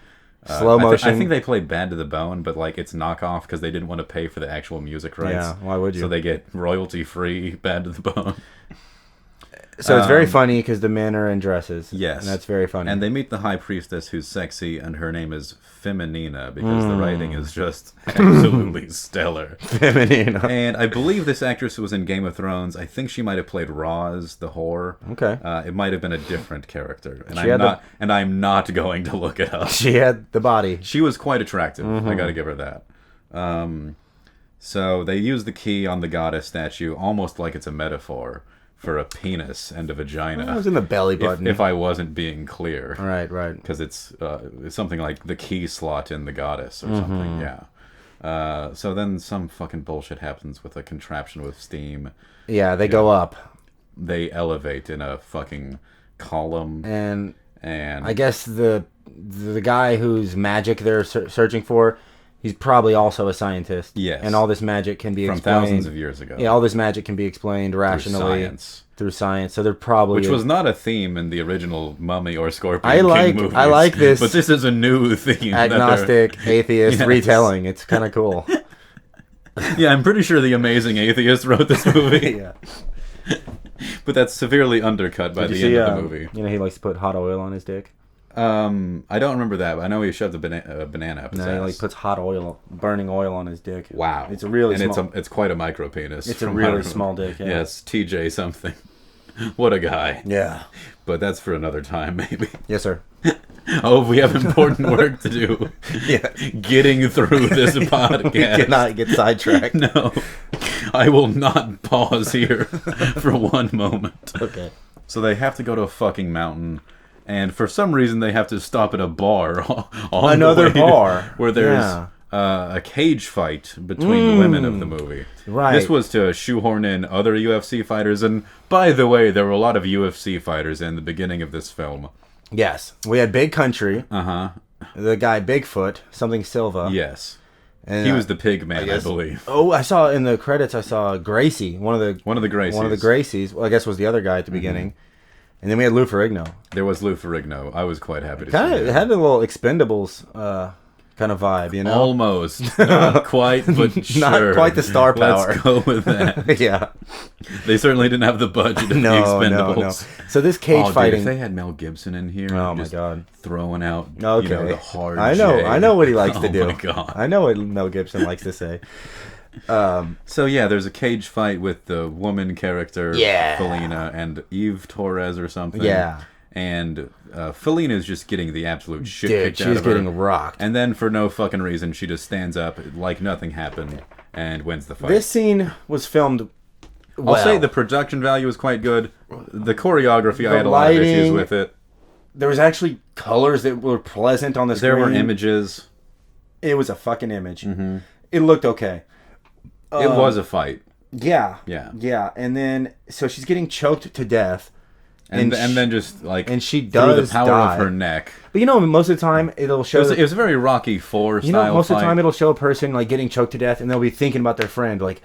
Slow motion. I think they played Bad to the Bone, but like it's knockoff because they didn't want to pay for the actual music rights. Yeah, why would you? So they get royalty-free Bad to the Bone. So it's very funny because the men are in dresses. Yes. And that's very funny. And they meet the high priestess who's sexy, and her name is Feminina because the writing is just absolutely stellar. Feminina. And I believe this actress was in Game of Thrones. I think she might have played Roz, the whore. Okay. It might have been a different character. And I'm not going to look it up. She had the body. She was quite attractive. I got to give her that. So they use the key on the goddess statue almost like it's a metaphor for a penis and a vagina. It was in the belly button. If I wasn't being clear. Right. Because it's something like the key slot in the goddess or something, yeah. So then some fucking bullshit happens with a contraption with steam. Yeah, they go up. They elevate in a fucking column. And I guess the guy whose magic they're searching for, he's probably also a scientist. Yes. And all this magic can be explained. From thousands of years ago. Yeah, all this magic can be explained rationally. Through science. So they're probably... Which was not a theme in the original Mummy or Scorpion King movies. I like this. But this is a new theme. Agnostic, atheist retelling. It's kind of cool. Yeah, I'm pretty sure the amazing atheist wrote this movie. Yeah. But that's severely undercut by the end of the movie. He likes to put hot oil on his dick. I don't remember that, but I know he shoved a banana up his ass. He puts burning oil on his dick. Wow. It's a really small... And it's quite a micro penis. It's a really small dick, yeah. Yes, TJ something. What a guy. Yeah. But that's for another time, maybe. Yes, sir. Oh, we have important work to do. Yeah. Getting through this podcast. We cannot get sidetracked. No. I will not pause here for one moment. Okay. So they have to go to a fucking mountain, and for some reason they have to stop at a bar on another the way bar where there's a cage fight between the women of the movie. Right. This was to shoehorn in other UFC fighters, and by the way, there were a lot of UFC fighters in the beginning of this film. Yes. We had Big Country. Uh-huh. The guy Bigfoot, something Silva. Yes. And, he was the pig man, I believe. Oh, I saw in the credits, I saw Gracie, one of the Gracies. One of the Gracies. Well, I guess was the other guy at the beginning. And then we had Lou Ferrigno. There was Lou Ferrigno. I was quite happy to see it. It had a little Expendables kind of vibe, you know? Almost. Not quite, but sure. Not quite the star power. Let's go with that. Yeah. They certainly didn't have the budget of the Expendables. No. So this cage fighting... Dude, if they had Mel Gibson in here... Oh, my God. Throwing out, okay. the hard I know what he likes to do. Oh, my God. I know what Mel Gibson likes to say. So, yeah, there's a cage fight with the woman character, Felina, and Eve Torres or something. Yeah. And Felina is just getting the absolute shit kicked out of her. She's getting rocked. And then, for no fucking reason, she just stands up like nothing happened and wins the fight. This scene was filmed well. I'll say the production value was quite good. The choreography, I had a lot of issues with it. There was actually colors that were pleasant on the screen. There were images. It was a fucking image. Mm-hmm. It looked okay. It was a fight. Yeah. Yeah. Yeah. And then, so she's getting choked to death. And then just like... And she does through the power die. of her neck. But most of the time, it'll show... It was a very Rocky IV style most fight. of the time, it'll show a person like getting choked to death, and they'll be thinking about their friend, like,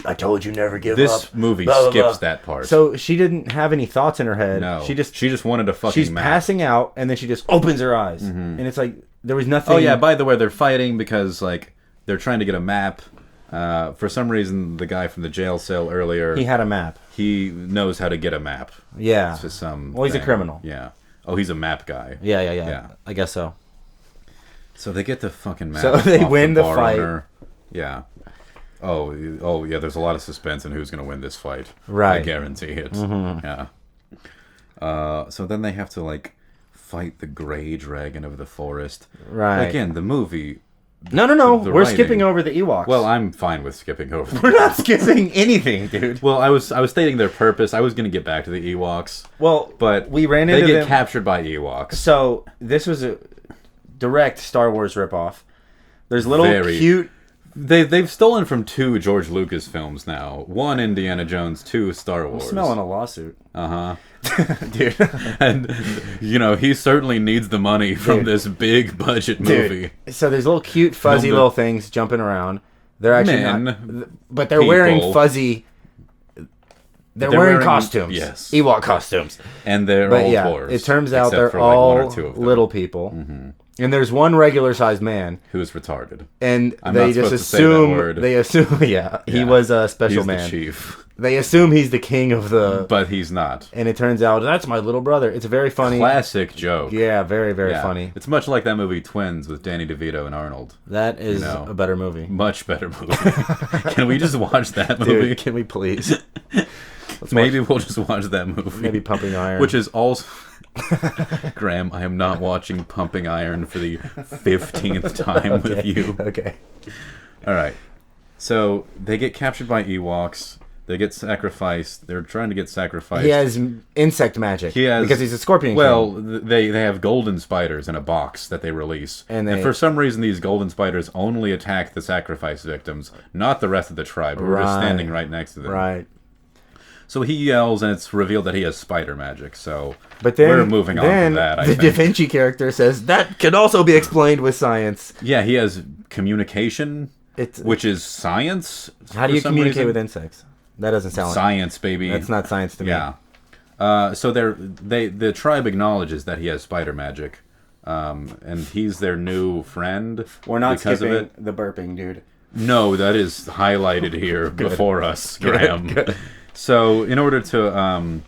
I told you never give up. This movie skips that part. So she didn't have any thoughts in her head. No. She just wanted to fucking She's passing out, and then she just opens her eyes. Mm-hmm. And it's like, there was nothing... Oh, yeah, by the way, they're fighting because, like, they're trying to get a map. For some reason, the guy from the jail cell earlier... He had a map. He knows how to get a map. Yeah. For some he's a criminal. Yeah. Oh, he's a map guy. Yeah. I guess so. So they get the fucking map. So they win the fight. Owner. Yeah. Oh, yeah, there's a lot of suspense in who's going to win this fight. Right. I guarantee it. Mm-hmm. Yeah. So then they have to, like, fight the gray dragon of the forest. Right. Again, the movie... No. We're skipping over the Ewoks. Well, I'm fine with skipping over We're not skipping anything, dude. Well, I was stating their purpose. I was going to get back to the Ewoks. Well, but we ran into They get them. captured by Ewoks. So, this was a direct Star Wars ripoff. There's little cute... They've stolen from 2 George Lucas films now. 1 Indiana Jones, 2 Star Wars. I'm smelling a lawsuit. Uh-huh. Dude. And, he certainly needs the money from this big budget movie. So there's little cute fuzzy little things jumping around. They're actually not... But they're wearing fuzzy... They're wearing costumes. Yes. Ewok costumes. And they're all dwarves. It turns out they're all little people. Mm-hmm. And there's one regular-sized man who's retarded, and they just assume he was a special man. The chief. They assume he's the king of the, but he's not. And it turns out that's my little brother. It's a very funny, classic joke. Yeah, very very funny. It's much like that movie Twins with Danny DeVito and Arnold. That is a better movie. Much better movie. Can we just watch that movie? Dude, can we please? Maybe we'll just watch that movie. Maybe Pumping Iron, which is also. Graham, I am not watching Pumping Iron for the 15th time with you. Okay. All right. So they get captured by Ewoks. They get sacrificed. They're trying to get sacrificed. He has insect magic. Because he's a scorpion king. Well, they have golden spiders in a box that they release. And for some reason, these golden spiders only attack the sacrifice victims, not the rest of the tribe, who are just standing right next to them. Right. So he yells, and it's revealed that he has spider magic. So but then, we're moving on from that, I think. The Da Vinci character says, that can also be explained with science. Yeah, he has communication, which is science. How do you communicate with insects? That doesn't sound science, baby. That's not science to me. Yeah. So the tribe acknowledges that he has spider magic, and he's their new friend. We're not skipping the burping, dude. No, that is highlighted here before us, Graham. Good. So, in order to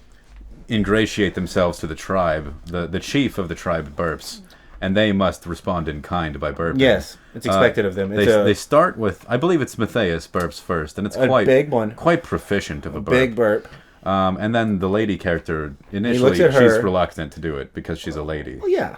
ingratiate themselves to the tribe, the chief of the tribe burps, and they must respond in kind by burping. Yes, it's expected of them. They start with, I believe it's Matthias burps first, and it's quite big one, quite proficient of a burp. Big burp. And then the lady character, initially, looks at her. she's reluctant to do it because she's a lady. Well, yeah.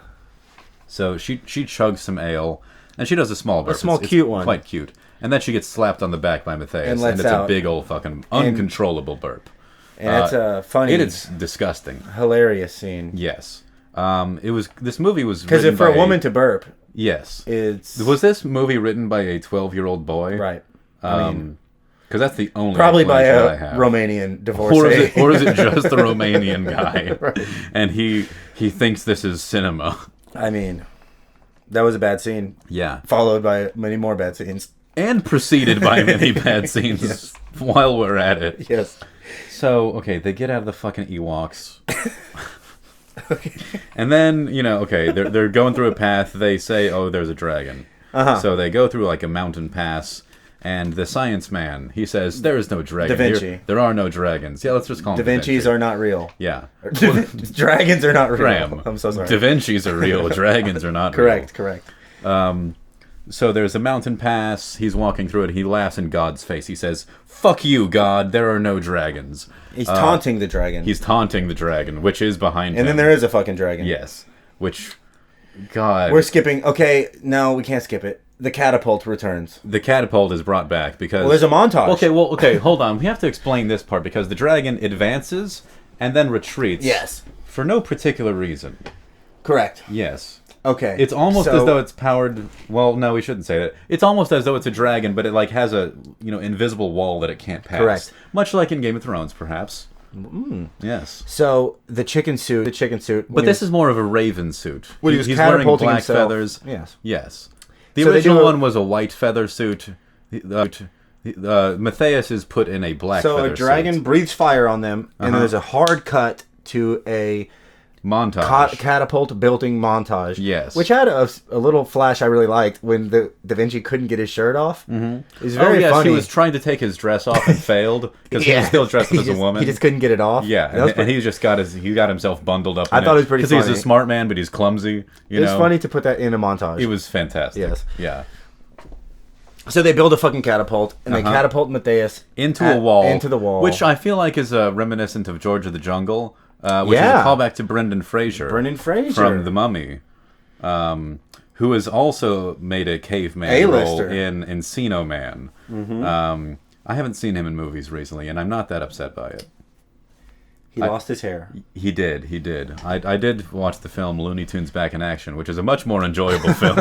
So she chugs some ale, and she does a small burp. A cute one. Quite cute. And then she gets slapped on the back by Matthias, and it's a big old fucking uncontrollable burp. And it's a funny... It's disgusting. Hilarious scene. Yes. This movie was because for a woman to burp... Yes. Was this movie written by a 12-year-old boy? Right. Because that's the only probably by a Romanian divorcee. Or is it just the Romanian guy? Right. And he thinks this is cinema. I mean, that was a bad scene. Yeah. Followed by many more bad scenes. And preceded by many bad scenes yes. while we're at it. Yes. So, okay, they get out of the fucking Ewoks. Okay. And then, they're going through a path. They say, oh, there's a dragon. Uh-huh. So they go through like a mountain pass, and the science man, he says, there is no dragon. Da Vinci. Here. There are no dragons. Yeah, let's just call them Da Vinci's are not real. Yeah. Dragons are not real. Graham. I'm so sorry. Da Vinci's are real. Dragons are not correct, real. Correct. So there's a mountain pass. He's walking through it. He laughs in God's face. He says, fuck you, God. There are no dragons. He's taunting the dragon. He's taunting the dragon, which is behind him. And then there is a fucking dragon. Yes. Which, God. We're skipping. Okay, no, we can't skip it. The catapult returns. The catapult is brought back because... Well, there's a montage. Okay, hold on. We have to explain this part because the dragon advances and then retreats. Yes. For no particular reason. Correct. Yes. Okay. It's almost as though it's powered... Well, no, we shouldn't say that. It's almost as though it's a dragon, but it has a invisible wall that it can't pass. Correct. Much like in Game of Thrones, perhaps. Yes. So the chicken suit. But this is more of a raven suit. He's wearing black himself. feathers. Yes. Yes. The original one was a white feather suit. Matthias is put in a black feather suit. So a dragon breathes fire on them, and there's a hard cut to a montage. Catapult building montage. Yes. Which had a little flash I really liked when Da Vinci couldn't get his shirt off. Mm-hmm. It was very funny. He was trying to take his dress off and failed because he was still dressed up as a woman. He just couldn't get it off. Yeah, and he just got himself bundled up. I thought it was pretty funny. Because he's a smart man, but he's clumsy. It was funny to put that in a montage. It was fantastic. Yes. Yeah. So they build a fucking catapult, and they catapult Matthias into a wall. Into the wall. Which I feel like is reminiscent of George of the Jungle. Which is a callback to Brendan Fraser. From The Mummy. Who has also made a caveman role in Encino Man. Mm-hmm. I haven't seen him in movies recently, and I'm not that upset by it. He lost his hair. He did. I did watch the film Looney Tunes Back in Action, which is a much more enjoyable film.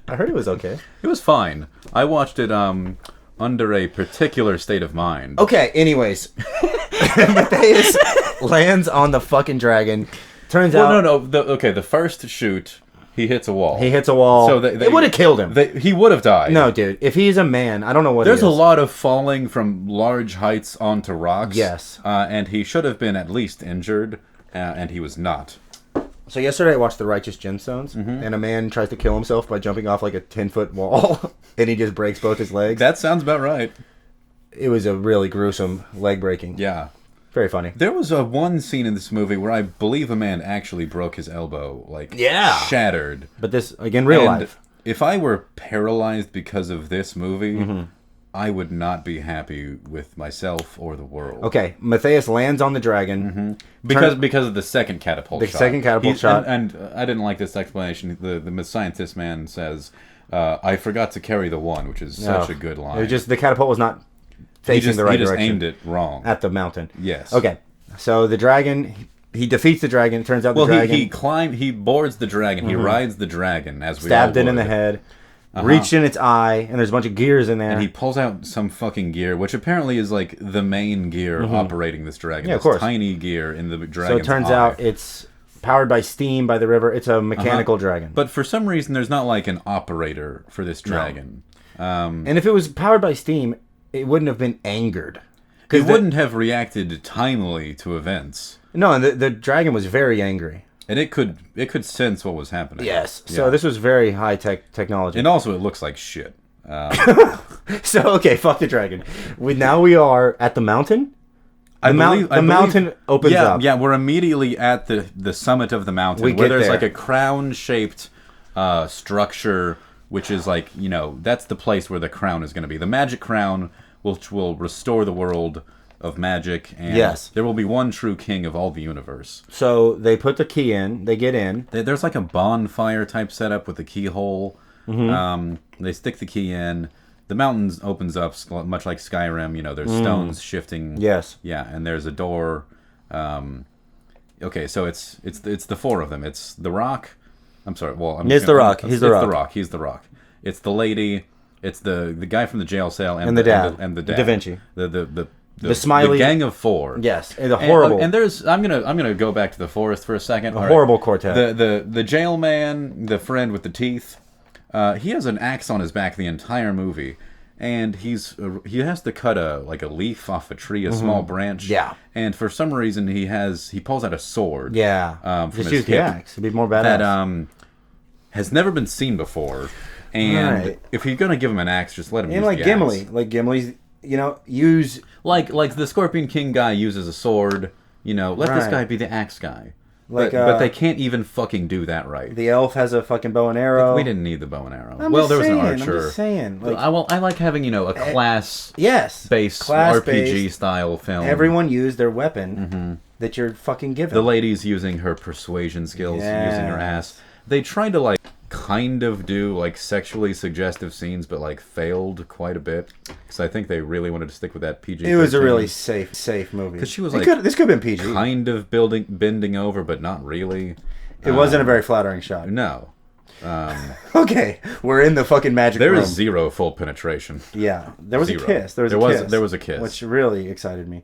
I heard it was okay. It was fine. I watched it under a particular state of mind. Okay, anyways. Matthias lands on the fucking dragon. Turns out... No. The first shoot, he hits a wall. So it would have killed him. He would have died. No, dude. If he's a man, I don't know what There's a lot of falling from large heights onto rocks. Yes. And he should have been at least injured, and he was not. So yesterday I watched The Righteous Gemstones, and a man tries to kill himself by jumping off like a 10-foot wall, and he just breaks both his legs. That sounds about right. It was a really gruesome leg breaking. Yeah. Very funny. There was one scene in this movie where I believe a man actually broke his elbow, shattered. But this, again, real life. If I were paralyzed because of this movie, I would not be happy with myself or the world. Okay, Matthias lands on the dragon. Because of the second catapult shot. The second catapult shot. And I didn't like this explanation. The scientist man says, I forgot to carry the one, which is such a good line. It was just, the catapult was not facing the right direction. He just aimed it wrong. At the mountain. Yes. Okay, so the dragon... He defeats the dragon. It turns out the dragon... He boards the dragon. He rides the dragon, as we stabbed it in the head. Reached in its eye, and there's a bunch of gears in there. And he pulls out some fucking gear, which apparently is like the main gear operating this dragon. Yeah, of course. Tiny gear in the dragon's So it turns out it's powered by steam by the river. It's a mechanical dragon. But for some reason, there's not like an operator for this dragon. No. And if it was powered by steam, it wouldn't have been angered. It wouldn't have reacted timely to events. No, and the dragon was very angry. And it could sense what was happening. Yes. So this was very high technology. And also it looks like shit. So, okay, fuck the dragon. Now we are at the mountain. The mountain opens up. Yeah, we're immediately at the summit of the mountain where there's like a crown-shaped structure, which is like, that's the place where the crown is going to be. The magic crown, which will restore the world of magic, and yes. there will be one true king of all the universe. So they put the key in, they get in. There's like a bonfire type setup with a keyhole. They stick the key in. The mountain opens up, much like Skyrim. You know, there's stones shifting. Yes. Yeah, and there's a door. Okay, so it's the four of them. It's the Rock. I'm sorry. Well, He's the Rock. He's the Rock. He's the Rock. It's the lady. It's the guy from the jail cell and the dad. And the dad. Da Vinci. The smiley gang of four. Yes, and the horrible. And there's I'm gonna go back to the forest for a second. Horrible quartet. The jail man, the friend with the teeth. He has an axe on his back the entire movie, and he has to cut a leaf off a tree, a small branch. Yeah. And for some reason he pulls out a sword. Yeah. From just his use the hip axe. It'd be more badass. That has never been seen before. And if you're gonna give him an axe, just let him use the Gimli. axe. Like Gimli's, use like the Scorpion King guy uses a sword. Let this guy be the axe guy. But they can't even fucking do that right. The elf has a fucking bow and arrow. We didn't need the bow and arrow. There was an archer. I'm just saying. I like having a class based RPG style film. Everyone used their weapon that you're fucking given. The lady's using her persuasion skills, using her ass. They tried to kind of do sexually suggestive scenes, but failed quite a bit because I think they really wanted to stick with that PG. It was a really safe movie because she was this could have been PG, kind of bending over, but not really. It wasn't a very flattering shot. No. Okay, we're in the fucking magic room. There is zero full penetration. Yeah, there was zero. A kiss. There was a kiss, which really excited me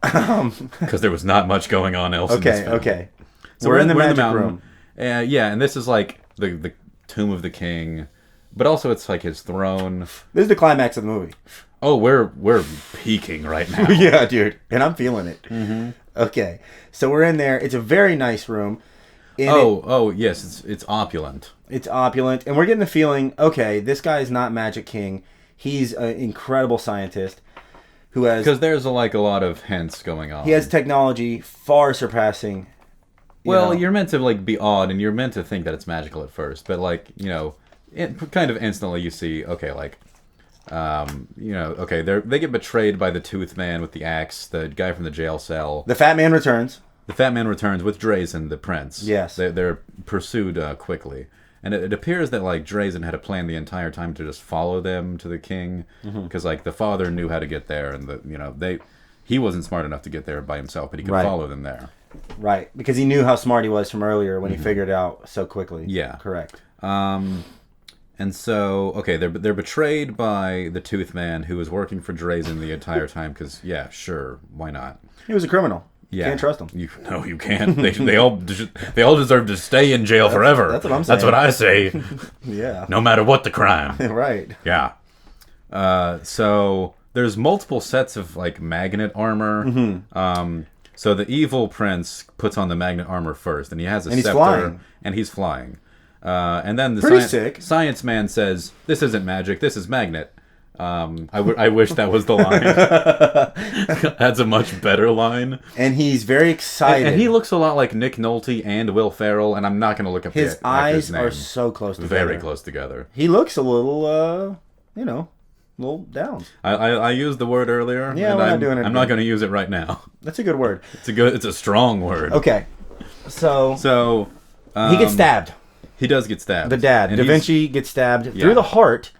because there was not much going on else. In this film. Okay. So we're in the magic room. And this is the tomb of the king, but also it's his throne. This is the climax of the movie. Oh, we're peaking right now. Yeah, dude, and I'm feeling it. Okay, so we're in there. It's a very nice room. Yes, it's opulent. It's opulent, and we're getting the feeling. Okay, this guy is not Magic King. He's an incredible scientist who has because there's a lot of hints going on. He has technology far surpassing. You're meant to be awed, and you're meant to think that it's magical at first, but kind of instantly you see, okay, they get betrayed by the Tooth Man with the axe, the guy from the jail cell. The Fat Man returns. The Fat Man returns with Drazen, the prince. Yes, they're pursued quickly, and it appears that Drazen had a plan the entire time to just follow them to the king, because the father knew how to get there, and he wasn't smart enough to get there by himself, but he could follow them there. Right, because he knew how smart he was from earlier when he figured it out so quickly. Yeah, correct. And so, okay, they're betrayed by the Tooth Man, who was working for Drazen the entire time. Because, sure, why not? He was a criminal. Yeah, can't trust him. No, you can't. They all deserve to stay in jail forever. That's what I'm saying. That's what I say. Yeah. No matter what the crime. Right. Yeah. So there's multiple sets of magnet armor. So the evil prince puts on the magnet armor first, and he has a scepter, and he's flying. And then the science man says, "This isn't magic. This is magnet." I wish that was the line. That's a much better line. And he's very excited. And he looks a lot like Nick Nolte and Will Ferrell, and I'm not going to look up his eyes are so close together. Very close together. He looks a little, little down. I used the word earlier. Yeah, we're not doing it. I'm not going to use it right now. That's a good word. It's a strong word. Okay. So he gets stabbed. He does get stabbed. The dad, Da Vinci, gets stabbed through the heart.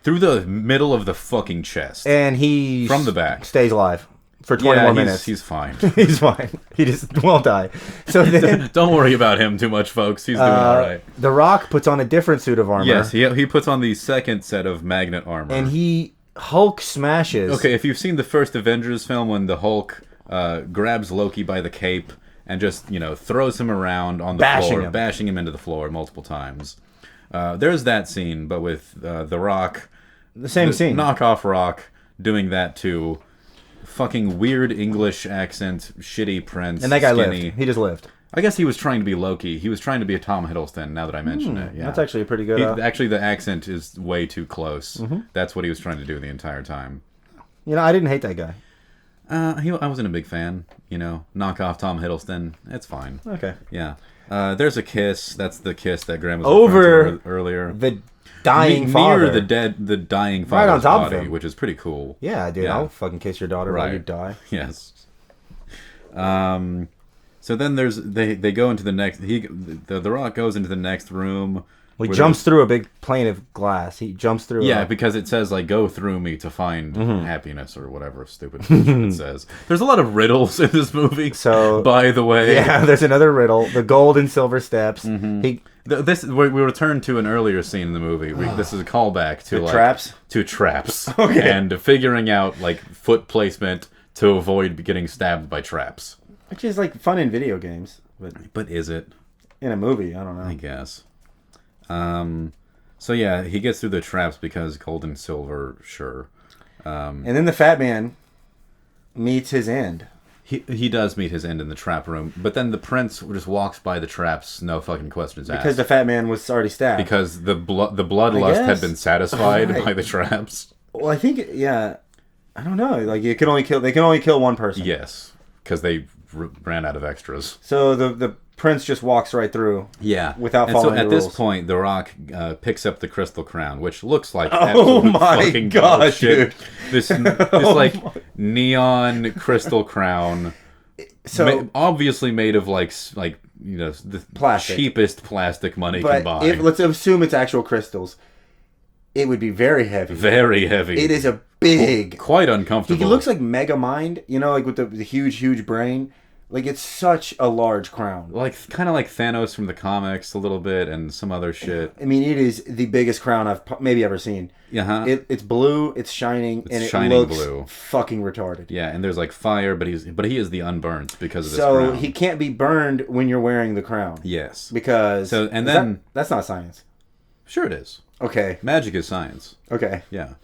Through the middle of the fucking chest. And he... From the back. Stays alive for 20 more minutes. He's fine. He's fine. He just won't die. So then... Don't worry about him too much, folks. He's doing all right. The Rock puts on a different suit of armor. Yes, he puts on the second set of magnet armor. And Hulk smashes... Okay, if you've seen the first Avengers film when the Hulk grabs Loki by the cape and just, throws him around on the floor, bashing him into the floor multiple times... there's that scene, but with The Rock... The same scene. Knockoff Rock doing that to fucking weird English accent, shitty prince, and that guy skinny. lived. He just lived. I guess he was trying to be Loki. He was trying to be a Tom Hiddleston, now that I mention it. Yeah. That's actually a pretty good... Actually, the accent is way too close. That's what he was trying to do the entire time. I didn't hate that guy. I wasn't a big fan. Knockoff Tom Hiddleston. It's fine. Okay. Yeah. There's a kiss. That's the kiss that Graham was referring to earlier. The dying father. Near the dying father's right on top body, of him. which is pretty cool. Yeah, dude, I'll fucking kiss your daughter while you die. Yes. So then they go into the next. The Rock goes into the next room. Well, he jumps through a big plane of glass. He jumps through. Yeah, because it says like "go through me to find happiness" or whatever stupid it says. There's a lot of riddles in this movie. So, by the way, yeah, there's another riddle: the gold and silver steps. We return to an earlier scene in the movie. This is a callback to traps. To traps. Okay. And figuring out like foot placement to avoid getting stabbed by traps. Which is like fun in video games, but is it in a movie? I don't know. I guess. So yeah, he gets through the traps because gold and silver, sure. And then the fat man meets his end. He does meet his end in the trap room, but then the prince just walks by the traps, no fucking questions asked. Because the fat man was already stabbed. Because the bloodlust had been satisfied by the traps. Well, I think I don't know. Like they can only kill one person. Yes, because they ran out of extras. So the prince just walks right through. Yeah, without following the rules. At this point, The Rock picks up the crystal crown, which looks like my god, dude! This like neon crystal crown, obviously made of like the plastic. Cheapest plastic money can buy. Let's assume it's actual crystals. It would be very heavy. Very heavy. It is a big, quite uncomfortable. He looks like Megamind, like with the huge brain. Like, it's such a large crown. Kind of like Thanos from the comics a little bit and some other shit. I mean, it is the biggest crown I've maybe ever seen. Uh-huh. It's blue, it's shining, and it looks blue. Fucking retarded. Yeah, and there's like fire, but he is the unburnt because of this crown. So he can't be burned when you're wearing the crown. Yes. Because... that's not science. Sure it is. Okay. Magic is science. Okay. Yeah.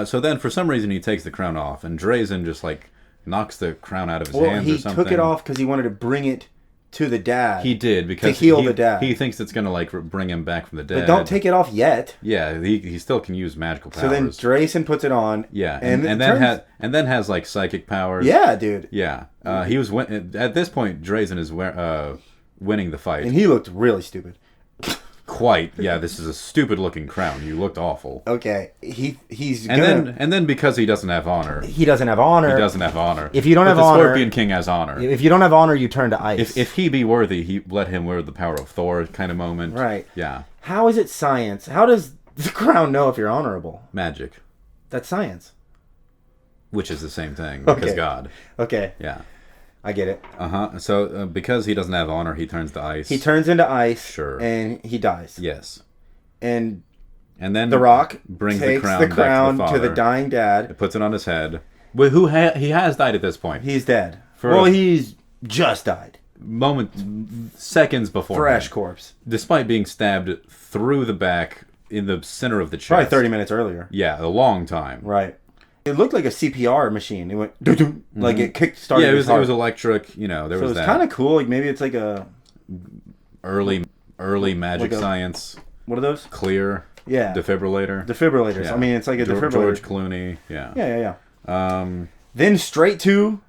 So then, for some reason, he takes the crown off, and Drazen just like... knocks the crown out of his hands or something. He took it off because he wanted to bring it to the dad. He did because to heal the dad. He thinks it's going to like bring him back from the dead. But don't take it off yet. Yeah, he still can use magical powers. So then Drazen puts it on. Yeah, and then has like psychic powers. Yeah, dude. Yeah, he was at this point. Drazen is winning the fight, and he looked really stupid. Quite, yeah. This is a stupid looking crown. You looked awful. Okay, he's and then because he doesn't have honor. He doesn't have honor. If you don't have honor, the Scorpion King has honor. If you don't have honor, you turn to ice. If he be worthy, he let him wear the power of Thor kind of moment. Right. Yeah. How is it science? How does the crown know if you're honorable? Magic. That's science. Which is the same thing because God. Okay. Yeah. I get it. So, because he doesn't have honor, he turns to ice. He turns into ice. Sure. And he dies. Yes. And then The Rock brings takes the crown to the dying dad. It puts it on his head. But he has died at this point. He's dead. He's just died. Seconds before. Fresh corpse. Despite being stabbed through the back in the center of the chest. Probably 30 minutes earlier. Yeah, a long time. Right. It looked like a CPR machine. It went like it kick-started. Yeah, it was electric. There was that. So it's kind of cool. Like maybe it's like a early magic science. What are those? Clear. Yeah. Defibrillators. Yeah. I mean, it's like a defibrillator. George Clooney. Yeah. Yeah. Then straight to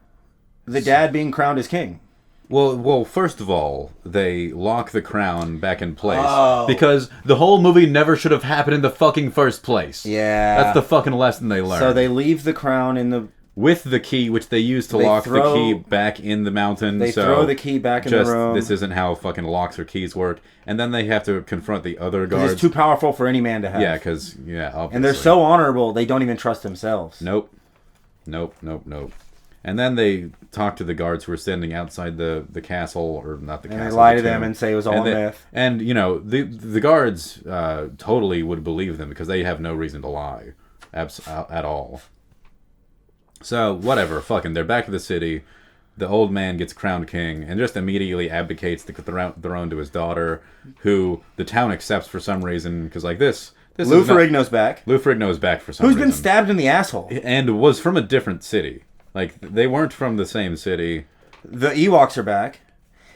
the dad being crowned as king. Well, first of all, they lock the crown back in place because the whole movie never should have happened in the fucking first place. Yeah. That's the fucking lesson they learned. So they leave the crown with the key, which they use to lock the key back in the mountain. They throw the key back in the room. This isn't how fucking locks or keys work. And then they have to confront the other guards. It's too powerful for any man to have. Yeah, obviously. And they're so honorable, they don't even trust themselves. Nope. And then they talk to the guards who are standing outside the castle, or not the castle. And they lie to them and say it was all a myth. And, the guards totally would believe them because they have no reason to lie at all. So, whatever, they're back to the city. The old man gets crowned king and just immediately abdicates the throne to his daughter, who the town accepts for some reason, because this Lou Ferrigno's back. Lou Ferrigno's back for some reason. Who's been stabbed in the asshole. And was from a different city. They weren't from the same city. The Ewoks are back.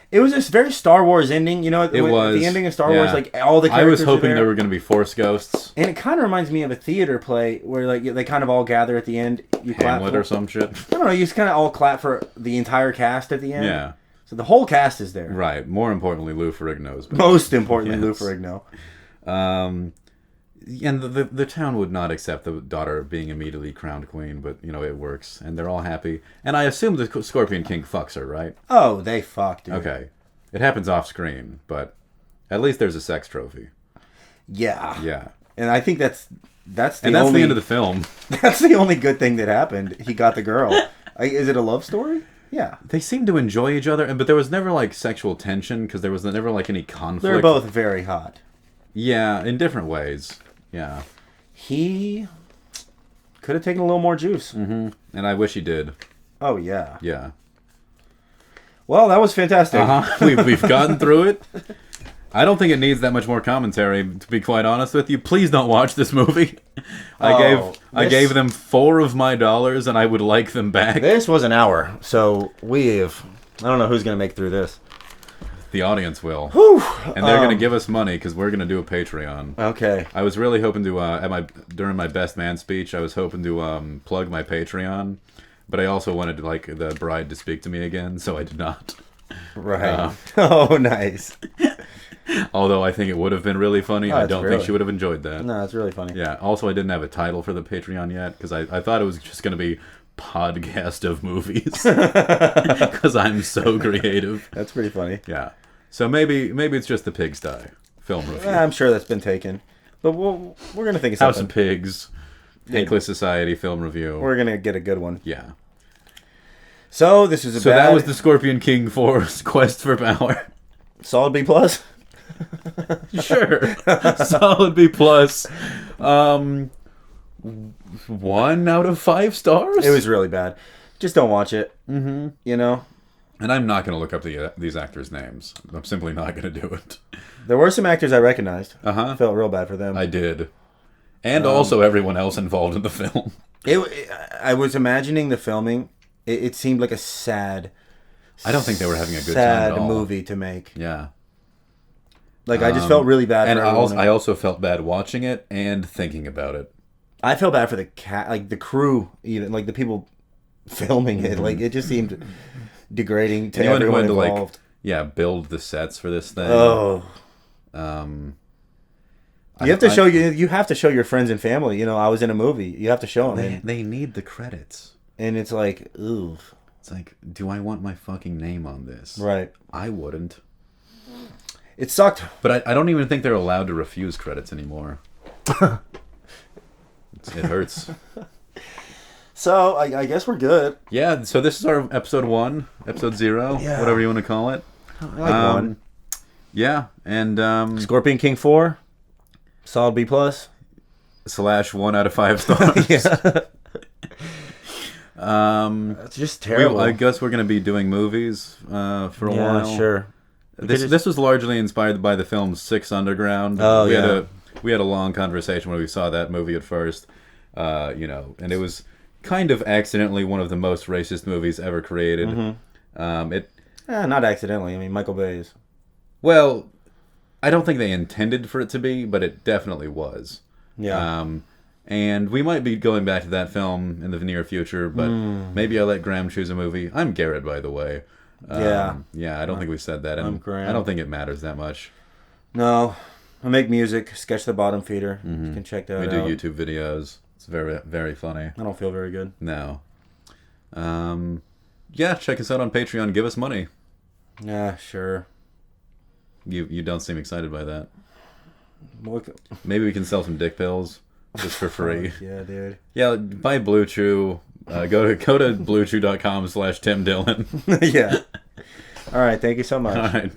It was this very Star Wars ending, It was the ending of Star Wars. Like all the characters. I was hoping there were going to be Force ghosts, and it kind of reminds me of a theater play where they kind of all gather at the end. You Hamlet clap or some shit. I don't know. You just kind of all clap for the entire cast at the end. Yeah. So the whole cast is there. Right. More importantly, Lou Ferrigno's back. Most importantly, Lou Ferrigno. And the town would not accept the daughter being immediately crowned queen, but, you know, it works. And they're all happy. And I assume the Scorpion King fucks her, right? Oh, they fuck, dude. Okay. It happens off screen, but at least there's a sex trophy. Yeah. Yeah. And I think that's the and that's only... the end of the film. That's the only good thing that happened. He got the girl. Is it a love story? Yeah. They seem to enjoy each other, but there was never, like, sexual tension, because there was never, like, any conflict. They're both very hot. Yeah, in different ways. Yeah. He could have taken a little more juice. Mm-hmm. And I wish he did. Oh, yeah. Yeah. Well, that was fantastic. Uh-huh. We've gotten through it. I don't think it needs that much more commentary, to be quite honest with you. Please don't watch this movie. I gave them $4 of my dollars, and I would like them back. This was an hour, so I don't know who's going to make through this. The audience will. Whew. And they're going to give us money, because we're going to do a Patreon. Okay. I was really hoping to, during my best man speech, I was hoping to plug my Patreon, but I also wanted, like, the bride to speak to me again, so I did not. Right. Oh, nice. Although I think it would have been really funny. I don't think she would have enjoyed that. No, it's really funny. Yeah. Also, I didn't have a title for the Patreon yet, because I thought it was just going to be Podcast of Movies. Because I'm so creative. That's pretty funny. Yeah. So maybe it's just the Pigsty film review. I'm sure that's been taken. But we're going to think of something. House of Pigs, Hankless Society film review. We're going to get a good one. Yeah. So this is that was the Scorpion King 4's Quest for Power. Solid B+. Sure. Solid B+. 1 out of 5 stars? It was really bad. Just don't watch it. Mm-hmm. You know? And I'm not going to look up these actors' names. I'm simply not going to do it. There were some actors I recognized. Uh-huh. I felt real bad for them. I did. And also everyone else involved in the film. I was imagining the filming. It seemed like a sad... I don't think they were having a good time at all. Sad movie to make. Yeah. Like, I just felt really bad for everyone. I also felt bad watching it and thinking about it. I felt bad for the crew, even, like, the people filming it. Like, it just seemed degrading to everyone involved. Build the sets for this thing. Oh. You have to show your friends and family, you know, I was in a movie. You have to show them. They need the credits. And it's like, ooh. It's like, do I want my fucking name on this? Right. I wouldn't. It sucked. But I don't even think they're allowed to refuse credits anymore. It hurts. So, I guess we're good. Yeah, so this is our episode 1, episode 0, whatever you want to call it. I like 1. Yeah, and... Scorpion King 4, solid B+. / 1 out of 5 stars. Yeah. That's just terrible. I guess we're going to be doing movies for a while. Yeah, sure. This was largely inspired by the film Six Underground. Oh, yeah. We had a long conversation when we saw that movie at first, and it was kind of accidentally one of the most racist movies ever created. Mm-hmm. Not accidentally. I mean, Michael Bay's. Well, I don't think they intended for it to be, but it definitely was. Yeah. And we might be going back to that film in the near future, but maybe I'll let Graham choose a movie. I'm Garrett, by the way. Yeah, I don't think we said that. I'm Graham. I don't think it matters that much. No. I make music, Sketch the Bottom Feeder. Mm-hmm. You can check that out. We do YouTube videos. It's very, very funny. I don't feel very good. No. Yeah, check us out on Patreon. Give us money. Yeah, sure. You don't seem excited by that. Maybe we can sell some dick pills just for free. Yeah, dude. Yeah, buy Blue Chew. Go to bluechew.com/Tim Dillon. Yeah. All right. Thank you so much. All right.